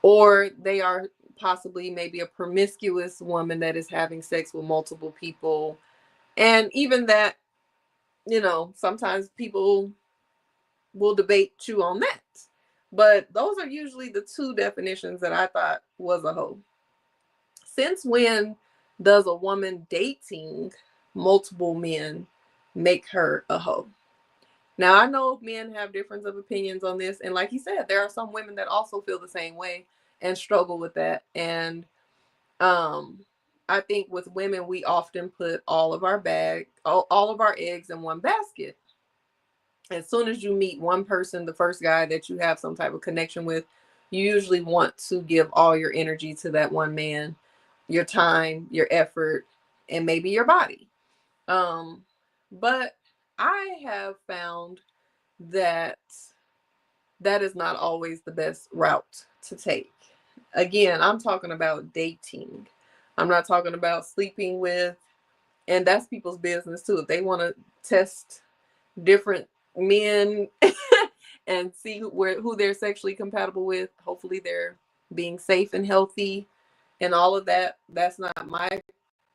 or they are possibly maybe a promiscuous woman that is having sex with multiple people. And even that, you know, sometimes people will debate you on that. But those are usually the two definitions that I thought was a hoe. Since when does a woman dating multiple men make her a hoe? Now, I know men have difference of opinions on this. And like he said, there are some women that also feel the same way and struggle with that. And I think with women, we often put all of our eggs in one basket. As soon as you meet one person, the first guy that you have some type of connection with, you usually want to give all your energy to that one man, your time, your effort, and maybe your body. But I have found that that is not always the best route to take. Again, I'm talking about dating. I'm not talking about sleeping with, and that's people's business too. If they want to test different men and see who they're sexually compatible with, hopefully they're being safe and healthy and all of that. That's not my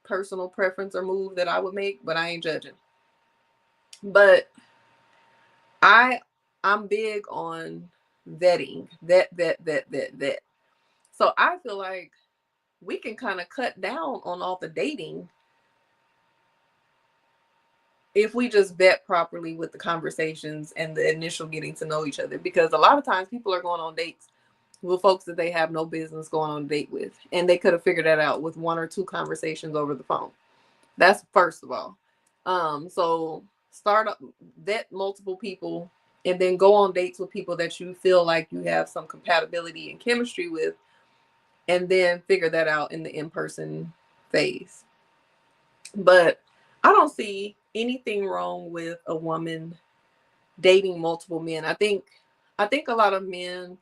personal preference or move that I would make, but I ain't judging. But I'm big on vetting. Vet. So I feel like we can kind of cut down on all the dating if we just vet properly with the conversations and the initial getting to know each other. Because a lot of times people are going on dates with folks that they have no business going on a date with, and they could have figured that out with one or two conversations over the phone. That's first of all. So start up, vet multiple people, and then go on dates with people that you feel like you have some compatibility and chemistry with, and then figure that out in the in-person phase. But I don't see anything wrong with a woman dating multiple men. I think a lot of men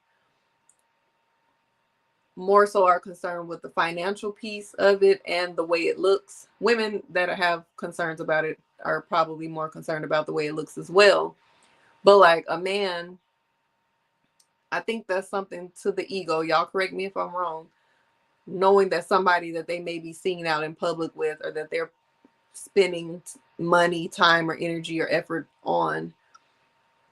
more so are concerned with the financial piece of it and the way it looks. Women that have concerns about it are probably more concerned about the way it looks as well. But like a man, I think that's something to the ego. Y'all correct me if I'm wrong. Knowing that somebody that they may be seen out in public with, or that they're spending money, time, or energy or effort on,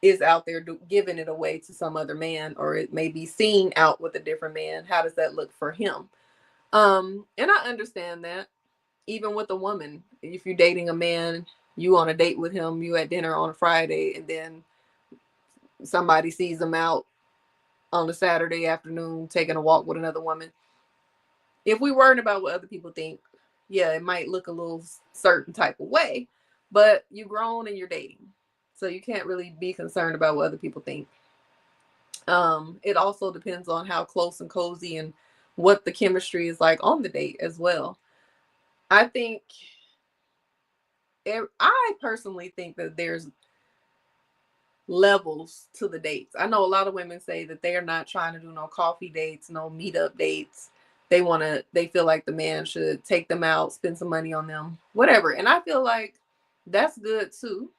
is out there giving it away to some other man, or it may be seen out with a different man. How does that look for him? And I understand that. Even with a woman, if you're dating a man, you on a date with him, you at dinner on a Friday, and then somebody sees them out on a Saturday afternoon taking a walk with another woman. If we worried about what other people think, yeah, it might look a little certain type of way, but you're grown and you're dating. So you can't really be concerned about what other people think. It also depends on how close and cozy and what the chemistry is like on the date as well. I think I personally think that there's levels to the dates. I know a lot of women say that they are not trying to do no coffee dates, no meetup dates. They feel like the man should take them out, spend some money on them, whatever. And I feel like that's good too,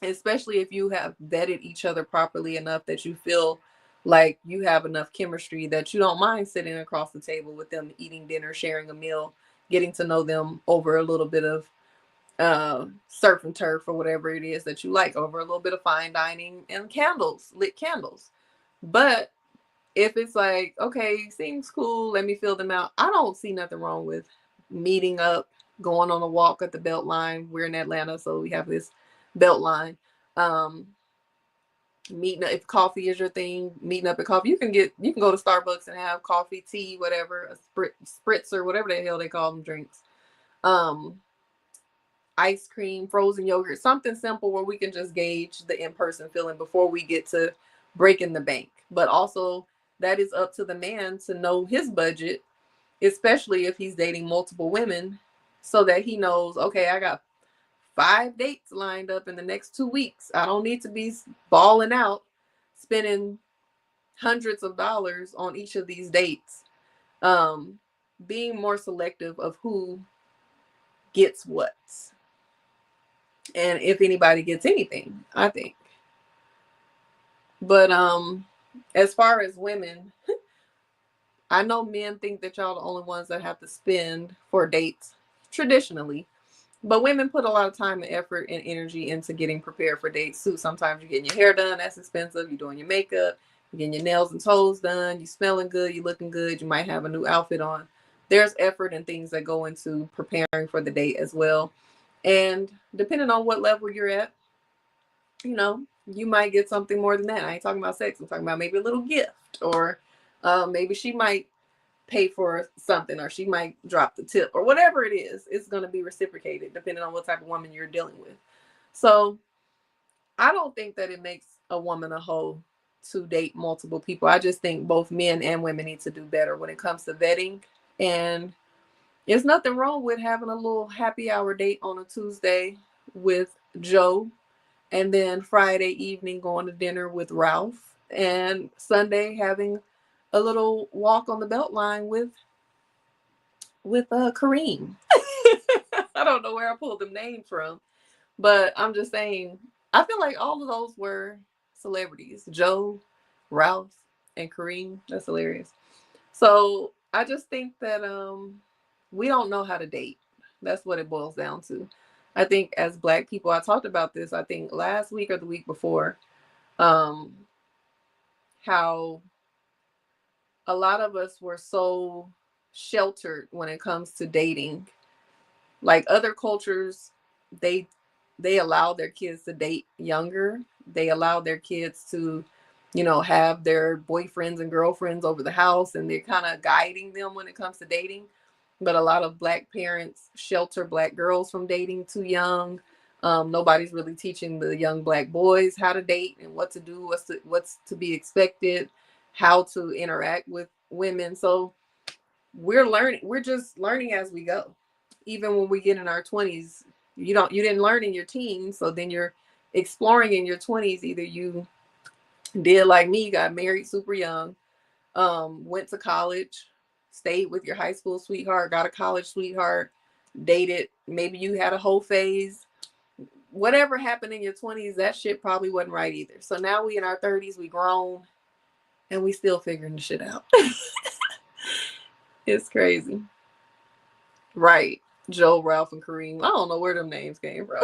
especially if you have vetted each other properly enough that you feel like you have enough chemistry that you don't mind sitting across the table with them, eating dinner, sharing a meal, getting to know them over a little bit of surf and turf or whatever it is that you like, over a little bit of fine dining and candles, lit candles. But if it's like, okay, seems cool, let me feel them out, I don't see nothing wrong with meeting up, going on a walk at the belt line. We're in Atlanta, so we have this belt line. um Meeting up, if coffee is your thing, meeting up at coffee, you can go to Starbucks and have coffee, tea, whatever, a spritzer, whatever the hell they call them drinks. um Ice cream, frozen yogurt, something simple where we can just gauge the in-person feeling before we get to breaking the bank. But also, that is up to the man to know his budget, especially if he's dating multiple women, so that he knows, okay, I got 5 dates lined up in the next 2 weeks. I don't need to be balling out, spending hundreds of dollars on each of these dates. Um, being more selective of who gets what, and if anybody gets anything, I think. But as far as women, I know men think that y'all the only ones that have to spend for dates traditionally. But women put a lot of time and effort and energy into getting prepared for dates too. Sometimes you're getting your hair done, that's expensive. You're doing your makeup, you're getting your nails and toes done, you smelling good, you looking good, you might have a new outfit on. There's effort and things that go into preparing for the date as well. And depending on what level you're at, you might get something more than that. I ain't talking about sex. I'm talking about maybe a little gift, or maybe she might pay for something, or she might drop the tip, or whatever it is. It's going to be reciprocated depending on what type of woman you're dealing with. So I don't think that it makes a woman a hoe to date multiple people. I just think both men and women need to do better when it comes to vetting. And there's nothing wrong with having a little happy hour date on a Tuesday with Joe, and then Friday evening going to dinner with Ralph, and Sunday having a little walk on the Beltline with Kareem. I don't know where I pulled them names from, but I'm just saying, I feel like all of those were celebrities: Joe, Ralph, and Kareem. That's hilarious. So I just think that we don't know how to date. That's what it boils down to. I think as Black people, I talked about this, I think last week or the week before, um, how a lot of us were so sheltered when it comes to dating. Like other cultures, they they allow their kids to date younger. They allow their kids to, have their boyfriends and girlfriends over the house, and they're kind of guiding them when it comes to dating. But a lot of Black parents shelter Black girls from dating too young. Nobody's really teaching the young Black boys how to date and what to do, what's to be expected, how to interact with women. So we're just learning as we go. Even when we get in our 20s, you didn't learn in your teens, so then you're exploring in your 20s. Either you did like me, got married super young, went to college, stayed with your high school sweetheart, got a college sweetheart, dated, maybe you had a whole phase. Whatever happened in your 20s, that shit probably wasn't right either. So now we in our 30s, we grown, and we still figuring the shit out. It's crazy. Right. Joe, Ralph, and Kareem. I don't know where them names came from.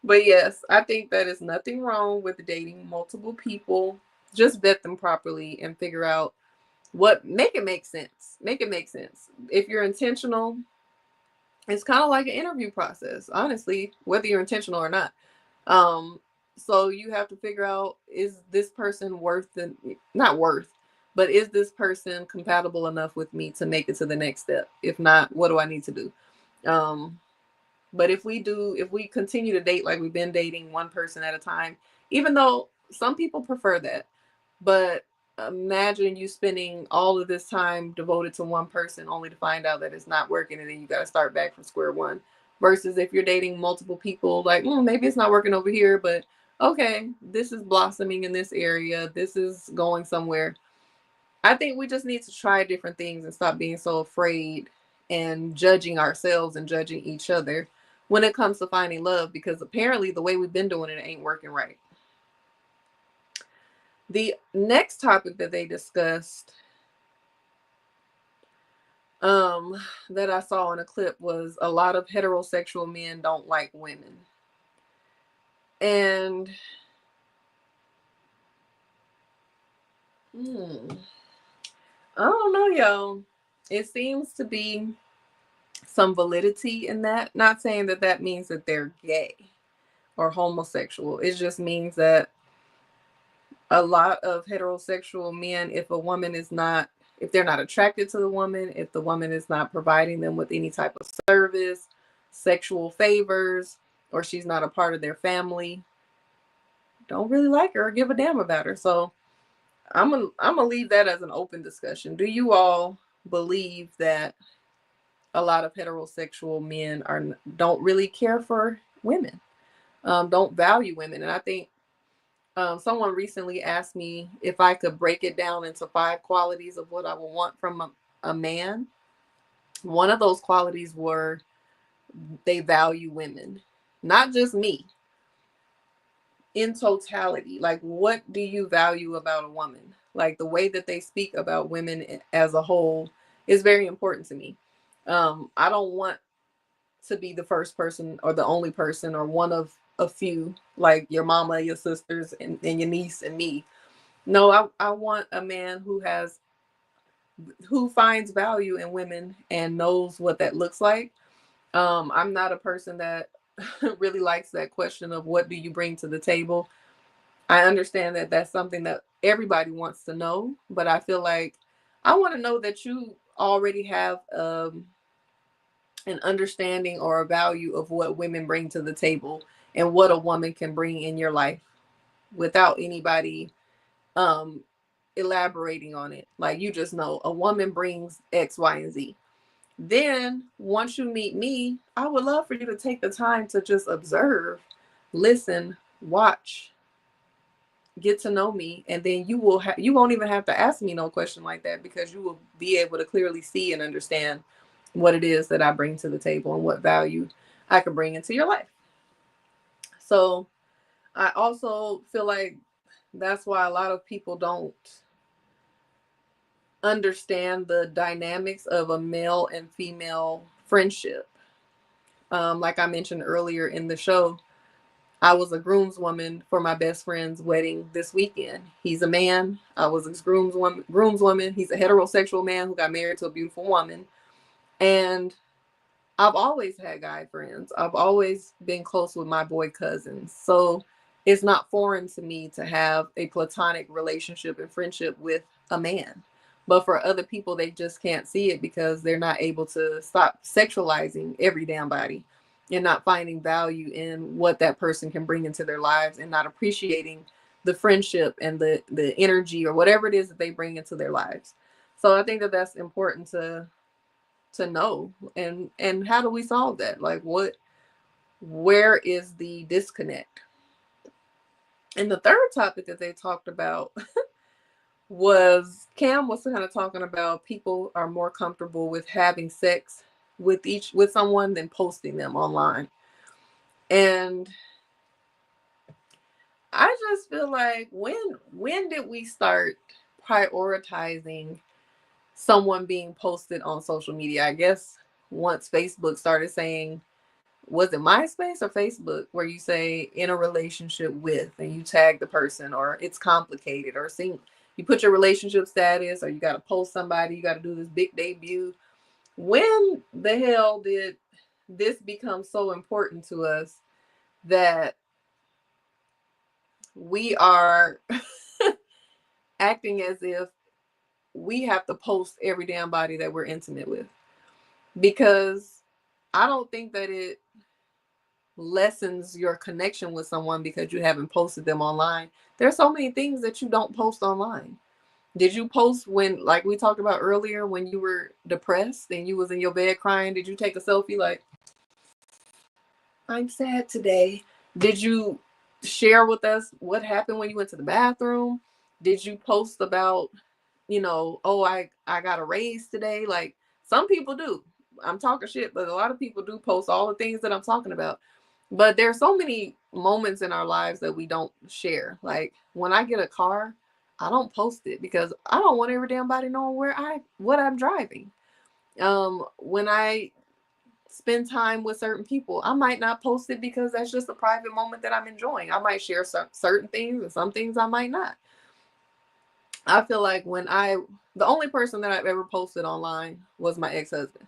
But yes, I think that is nothing wrong with dating multiple people. Just vet them properly and figure out make it make sense. Make it make sense. If you're intentional, it's kind of like an interview process, honestly, whether you're intentional or not. Um, So you have to figure out, is this person worth the, not worth, but is this person compatible enough with me to make it to the next step? If not, what do I need to do? Um, but if we continue to date like we've been dating, one person at a time, even though some people prefer that, but imagine you spending all of this time devoted to one person only to find out that it's not working and then you got to start back from square one. Versus if you're dating multiple people, like, maybe it's not working over here, but okay, this is blossoming in this area. This is going somewhere. I think we just need to try different things and stop being so afraid and judging ourselves and judging each other when it comes to finding love, because apparently the way we've been doing it ain't working right. The next topic that they discussed, um that I saw in a clip, was a lot of heterosexual men don't like women. And hmm, I don't know, y'all. It seems to be some validity in that. Not saying that that means that they're gay or homosexual. It just means that a lot of heterosexual men, if a woman is not, if they're not attracted to the woman, if the woman is not providing them with any type of service, sexual favors, or she's not a part of their family, don't really like her or give a damn about her. So I'm gonna leave that as an open discussion. Do you all believe that a lot of heterosexual men are don't really care for women, don't value women? And I think someone recently asked me if I could break it down into 5 qualities of what I would want from a man. One of those qualities were they value women, not just me, in totality. Like, what do you value about a woman? Like, the way that they speak about women as a whole is very important to me. I don't want to be the first person or the only person or one of a few, like your mama, your sisters, and your niece and me. No, I want a man who finds value in women and knows what that looks like. I'm not a person that really likes that question of what do you bring to the table. I understand that that's something that everybody wants to know, but I feel like I want to know that you already have an understanding or a value of what women bring to the table and what a woman can bring in your life without anybody um elaborating on it. Like, you just know a woman brings X, Y, and Z. Then once you meet me, I would love for you to take the time to just observe, listen, watch, get to know me, and then you won't even have to ask me no question like that, because you will be able to clearly see and understand what it is that I bring to the table and what value I can bring into your life. So I also feel like that's why a lot of people don't understand the dynamics of a male and female friendship. Like I mentioned earlier in the show, I was a groomswoman for my best friend's wedding this weekend. He's a man. I was his groomswoman. He's a heterosexual man who got married to a beautiful woman. And I've always had guy friends. I've always been close with my boy cousins. So it's not foreign to me to have a platonic relationship and friendship with a man. But for other people, they just can't see it because they're not able to stop sexualizing every damn body and not finding value in what that person can bring into their lives and not appreciating the friendship and the energy or whatever it is that they bring into their lives. So I think that that's important to know. And how do we solve that? Like, where is the disconnect? And the third topic that they talked about was, Cam was kind of talking about people are more comfortable with having sex with someone than posting them online. And I just feel like, when did we start prioritizing someone being posted on social media? I guess once Facebook started saying, was it MySpace or Facebook, where you say in a relationship with and you tag the person, or it's complicated, or you put your relationship status, or you got to post somebody, you got to do this big debut. When the hell did this become so important to us that we are acting as if we have to post every damn body that we're intimate with, because I don't think that it lessens your connection with someone because you haven't posted them online. There's so many things that you don't post online. Did you post when, like we talked about earlier, when you were depressed and you was in your bed crying? Did you take a selfie like, I'm sad today? Did you share with us what happened when you went to the bathroom? Did you post about, oh, I got a raise today? Like, some people do. I'm talking shit, but a lot of people do post all the things that I'm talking about. But there's so many moments in our lives that we don't share. Like, when I get a car, I don't post it because I don't want every damn body knowing what I'm driving. When I spend time with certain people, I might not post it because that's just a private moment that I'm enjoying. I might share certain things, and some things I might not. I feel like the only person that I've ever posted online was my ex-husband.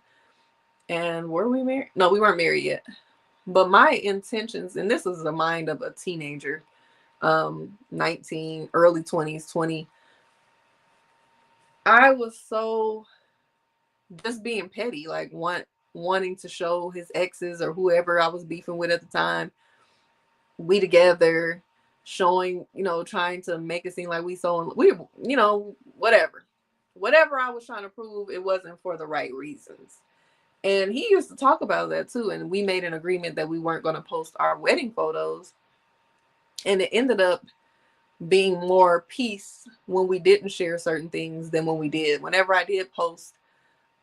And were we married? No, we weren't married yet. But my intentions, and this is the mind of a teenager, 19, early 20s, 20. I was so just being petty, like wanting to show his exes or whoever I was beefing with at the time, we together, showing, trying to make it seem like whatever I was trying to prove, it wasn't for the right reasons. And he used to talk about that too. And we made an agreement that we weren't going to post our wedding photos. And it ended up being more peace when we didn't share certain things than when we did. Whenever I did post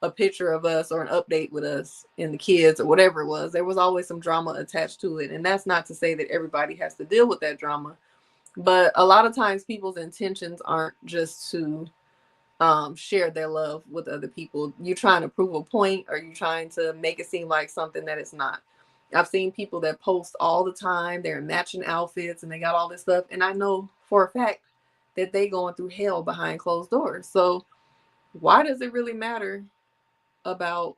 a picture of us or an update with us and the kids or whatever it was, there was always some drama attached to it. And that's not to say that everybody has to deal with that drama, but a lot of times people's intentions aren't just to share their love with other people. You're trying to prove a point, or you're trying to make it seem like something that it's not. I've seen people that post all the time, they're in matching outfits and they got all this stuff, and I know for a fact that they going through hell behind closed doors. So why does it really matter about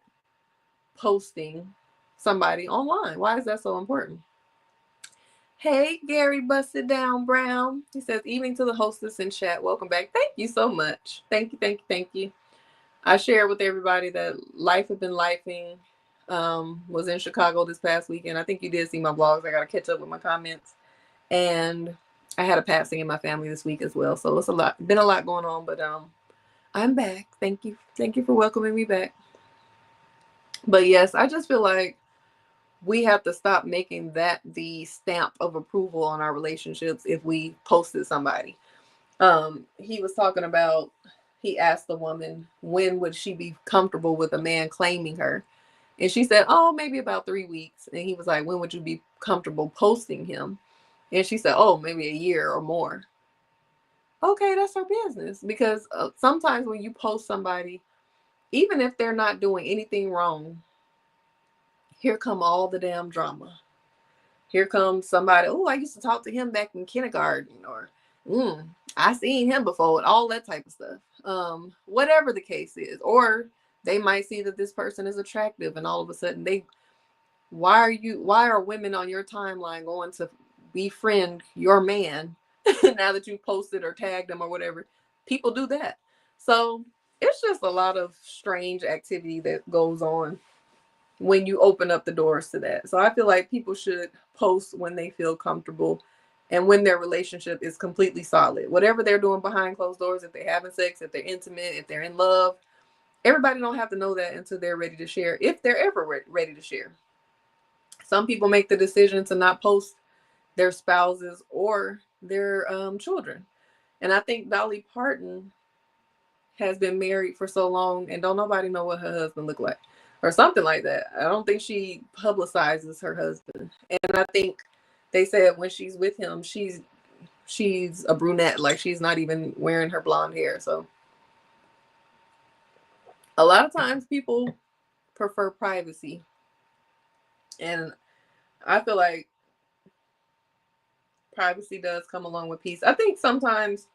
posting somebody online? Why is that so important? Hey, Gary Busted Down Brown. He says, evening to the hostess in chat. Welcome back. Thank you so much. Thank you, thank you, thank you. I shared with everybody that life had been lifing. Was in Chicago this past weekend. I think you did see my vlogs. I got to catch up with my comments. And I had a passing in my family this week as well. So it's been a lot going on, but I'm back. Thank you. Thank you for welcoming me back. But yes, I just feel like we have to stop making that the stamp of approval on our relationships if we posted somebody. He was talking about, he asked the woman, when would she be comfortable with a man claiming her? And she said, oh, maybe about 3 weeks. And he was like, when would you be comfortable posting him? And she said, oh, maybe a year or more. Okay, that's her business. Because sometimes when you post somebody, even if they're not doing anything wrong, here come all the damn drama. Here comes somebody, oh, I used to talk to him back in kindergarten, or I seen him before, and all that type of stuff. Whatever the case is. Or they might see that this person is attractive, and all of a sudden why are women on your timeline going to befriend your man now that you posted or tagged them or whatever? People do that. So it's just a lot of strange activity that goes on when you open up the doors to that. So I feel like people should post when they feel comfortable and when their relationship is completely solid. Whatever they're doing behind closed doors, if they're having sex, if they're intimate, if they're in love, everybody don't have to know that until they're ready to share, if they're ever ready to share. Some people make the decision to not post their spouses or their children. And I think Dolly Parton has been married for so long and don't nobody know what her husband looked like or something like that. I don't think she publicizes her husband. And I think they said when she's with him, she's a brunette, like she's not even wearing her blonde hair. So a lot of times people prefer privacy. And I feel like privacy does come along with peace. I think sometimes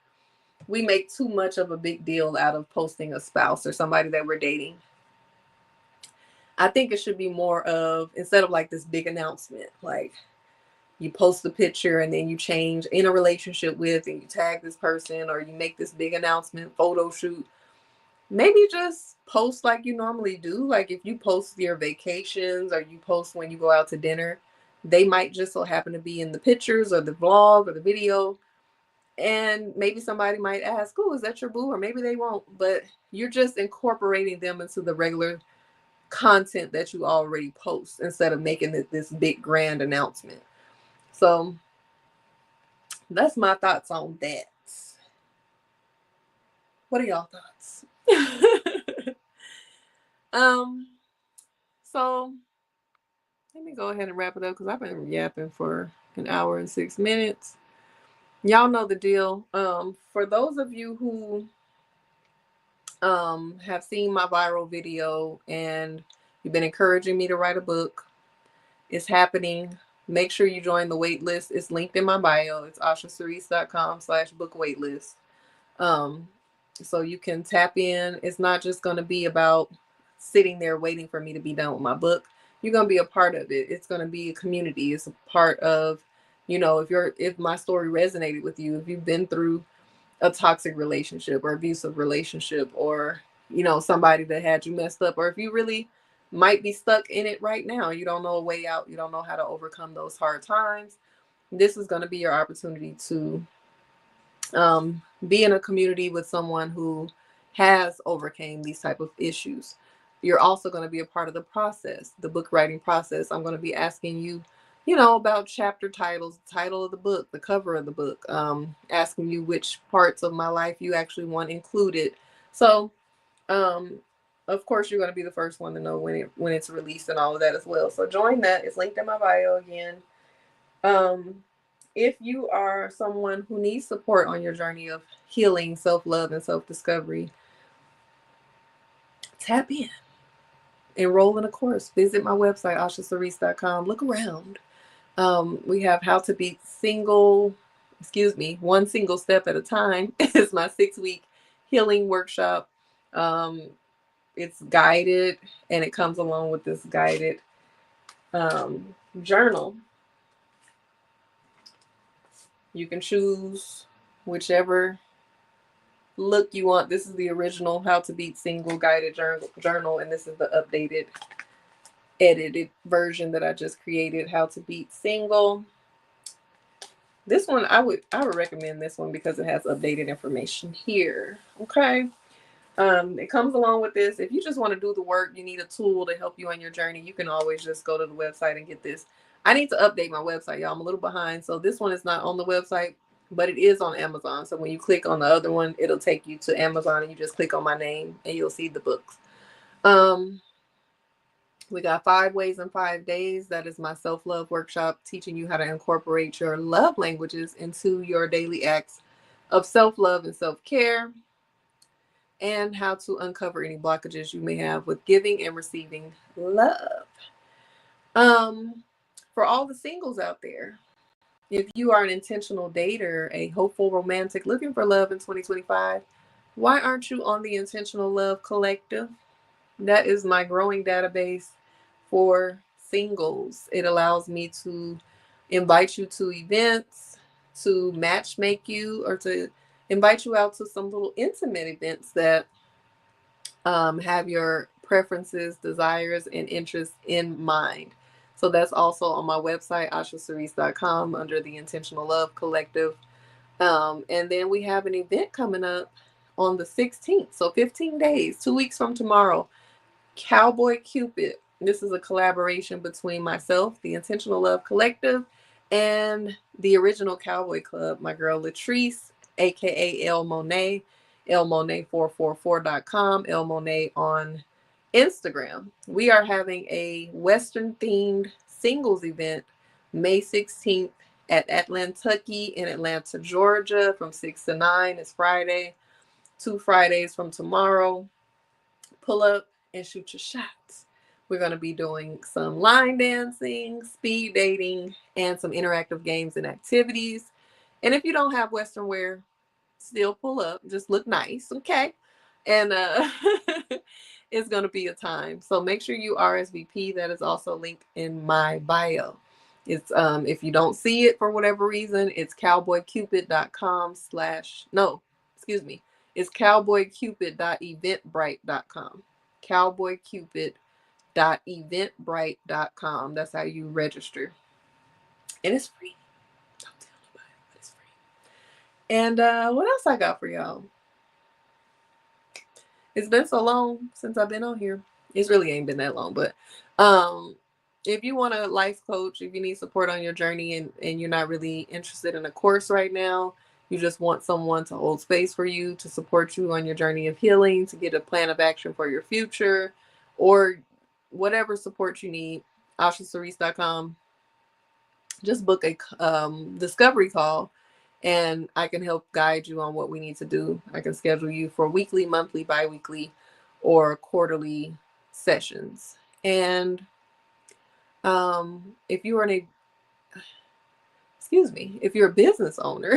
we make too much of a big deal out of posting a spouse or somebody that we're dating. I think it should be more of, instead of like this big announcement, like you post a picture and then you change in a relationship with and you tag this person, or you make this big announcement, photo shoot. Maybe just post like you normally do. Like if you post your vacations or you post when you go out to dinner, they might just so happen to be in the pictures or the vlog or the video. And maybe somebody might ask, oh, is that your boo? Or maybe they won't. But you're just incorporating them into the regular content that you already post instead of making it this big grand announcement. So that's my thoughts on that. What are y'all thoughts? um, so let me go ahead and wrap it up because I've been yapping for an hour and 6 minutes. Y'all know the deal. For those of you who have seen my viral video and you've been encouraging me to write a book, it's happening. Make sure you join the wait list. It's linked in my bio. It's oshacerese.com/book waitlist. Um, so you can tap in. It's not just going to be about sitting there waiting for me to be done with my book. You're going to be a part of it. It's going to be a community. It's a part of, if my story resonated with you, if you've been through a toxic relationship or abusive relationship, or, somebody that had you messed up, or if you really might be stuck in it right now, you don't know a way out, you don't know how to overcome those hard times, this is going to be your opportunity to be in a community with someone who has overcame these type of issues. You're also going to be a part of the process, the book writing process. I'm going to be asking you, about chapter titles, the title of the book, the cover of the book, asking you which parts of my life you actually want included. So, of course, you're going to be the first one to know when it's released and all of that as well. So join that. It's linked in my bio again. If you are someone who needs support on your journey of healing, self-love, and self-discovery, tap in. Enroll in a course. Visit my website, oshacerese.com. Look around. We have How to Be Single, One Single Step at a Time. It's my 6-week healing workshop. It's guided, and it comes along with this guided journal. You can choose whichever look you want. This is the original How to Be Single guided journal, and this is the updated, edited version that I just created, How to Be Single. This one, I would recommend this one because it has updated information here. Okay. It comes along with this. If you just want to do the work, you need a tool to help you on your journey, you can always just go to the website and get this. I need to update my website, y'all. I'm a little behind. So this one is not on the website, but it is on Amazon. So when you click on the other one, it'll take you to Amazon, and you just click on my name and you'll see the books. We got 5 Ways in 5 Days. That is my self-love workshop, teaching you how to incorporate your love languages into your daily acts of self-love and self-care, and how to uncover any blockages you may have with giving and receiving love. For all the singles out there, if you are an intentional dater, a hopeful romantic looking for love in 2025, why aren't you on the Intentional Love Collective? That is my growing database for singles. It allows me to invite you to events, to match make you, or to invite you out to some little intimate events that have your preferences, desires, and interests in mind. So that's also on my website, oshacerese.com, under the Intentional Love Collective. And then we have an event coming up on the 16th. So 15 days, 2 weeks from tomorrow. Cowboy Cupid. This is a collaboration between myself, the Intentional Love Collective, and the original Cowboy Club, my girl Latrice, aka El Monet, elmonet444.com, El Monet on Instagram. We are having a Western themed singles event May 16th at Atlantucky in Atlanta, Georgia, from 6 to 9. It's Friday. 2 Fridays from tomorrow. Pull up and shoot your shots. We're going to be doing some line dancing, speed dating, and some interactive games and activities. And if you don't have Western wear, still pull up. Just look nice, okay? And it's going to be a time. So make sure you RSVP. That is also linked in my bio. It's if you don't see it for whatever reason, it's cowboycupid.com slash no, excuse me. It's cowboycupid.eventbrite.com. Cowboycupid.eventbrite.com. That's how you register. And it's free. Don't tell nobody, but it's free. And what else I got for y'all? It's been so long since I've been on here. It really ain't been that long, but um if you want a life coach, if you need support on your journey and you're not really interested in a course right now, you just want someone to hold space for you, to support you on your journey of healing, to get a plan of action for your future, or whatever support you need, oshacerese.com. Just book a discovery call and I can help guide you on what we need to do. I can schedule you for weekly, monthly, bi-weekly, or quarterly sessions. And if you are if you're a business owner,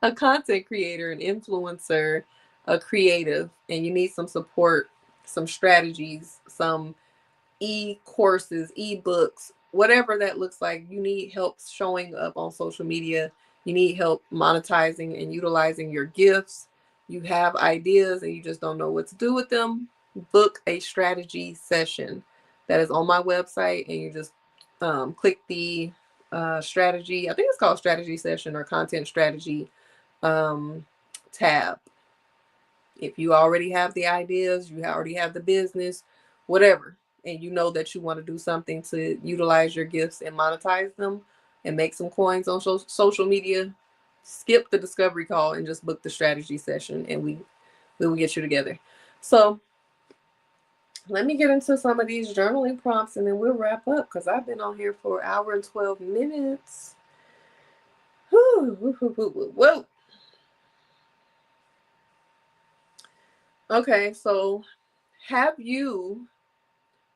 a content creator, an influencer, a creative, and you need some support, some strategies, some e-courses, e-books, whatever that looks like, you need help showing up on social media, you need help monetizing and utilizing your gifts, you have ideas and you just don't know what to do with them, book a strategy session. That is on my website, and you just click the strategy, I think it's called strategy session or content strategy tab. If you already have the ideas, you already have the business, whatever, and you know that you want to do something to utilize your gifts and monetize them and make some coins on social media, skip the discovery call and just book the strategy session, and we will get you together. So let me get into some of these journaling prompts and then we'll wrap up because I've been on here for an hour and 12 minutes. Whoa. Okay, so have you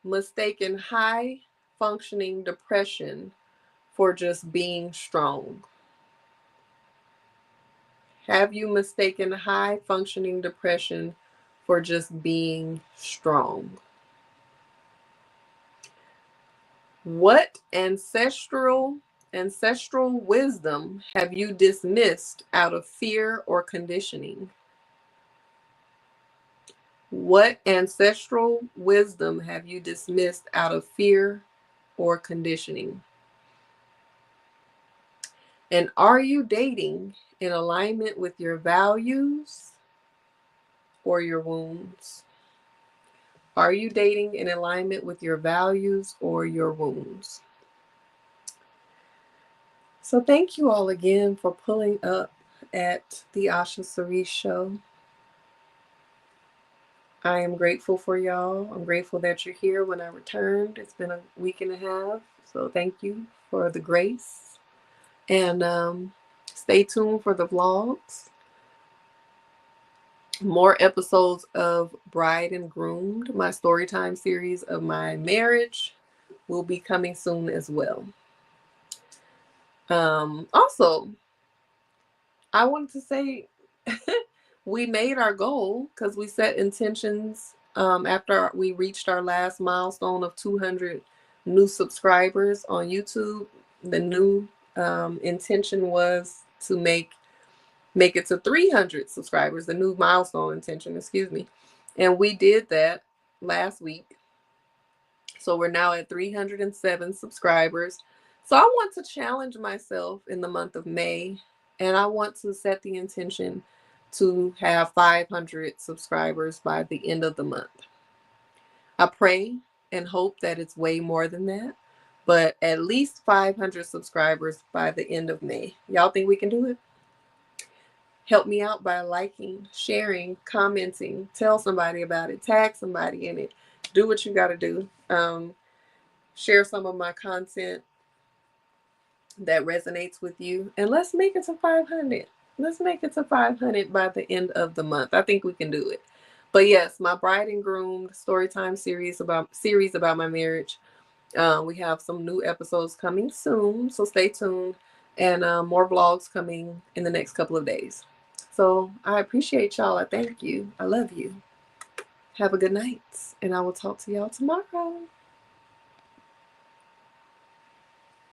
mistaken high functioning depression for just being strong? Have you mistaken high functioning depression for just being strong? What ancestral wisdom have you dismissed out of fear or conditioning? What ancestral wisdom have you dismissed out of fear or conditioning? And are you dating in alignment with your values or your wounds? Are you dating in alignment with your values or your wounds? So thank you all again for pulling up at the Osha Cerese Show. I am grateful for y'all. I'm grateful that you're here when I returned. It's been a week and a half. So thank you for the grace. And stay tuned for the vlogs. More episodes of Bride and Groomed, my storytime series of my marriage, will be coming soon as well. Also, I wanted to say we made our goal because we set intentions after we reached our last milestone of 200 new subscribers on YouTube. The new intention was to make it to 300 subscribers, the new milestone intention, excuse me. And we did that last week. So we're now at 307 subscribers. So I want to challenge myself in the month of May, and I want to set the intention to have 500 subscribers by the end of the month. I pray and hope that it's way more than that, but at least 500 subscribers by the end of May. Y'all think we can do it? Help me out by liking, sharing, commenting, tell somebody about it, tag somebody in it, do what you got to do. Share some of my content that resonates with you, and let's make it to 500. Let's make it to 500 by the end of the month. I think we can do it. But yes, my Bride and Groomed storytime series about my marriage. We have some new episodes coming soon, so stay tuned, and more vlogs coming in the next couple of days. So I appreciate y'all. I thank you. I love you. Have a good night, and I will talk to y'all tomorrow.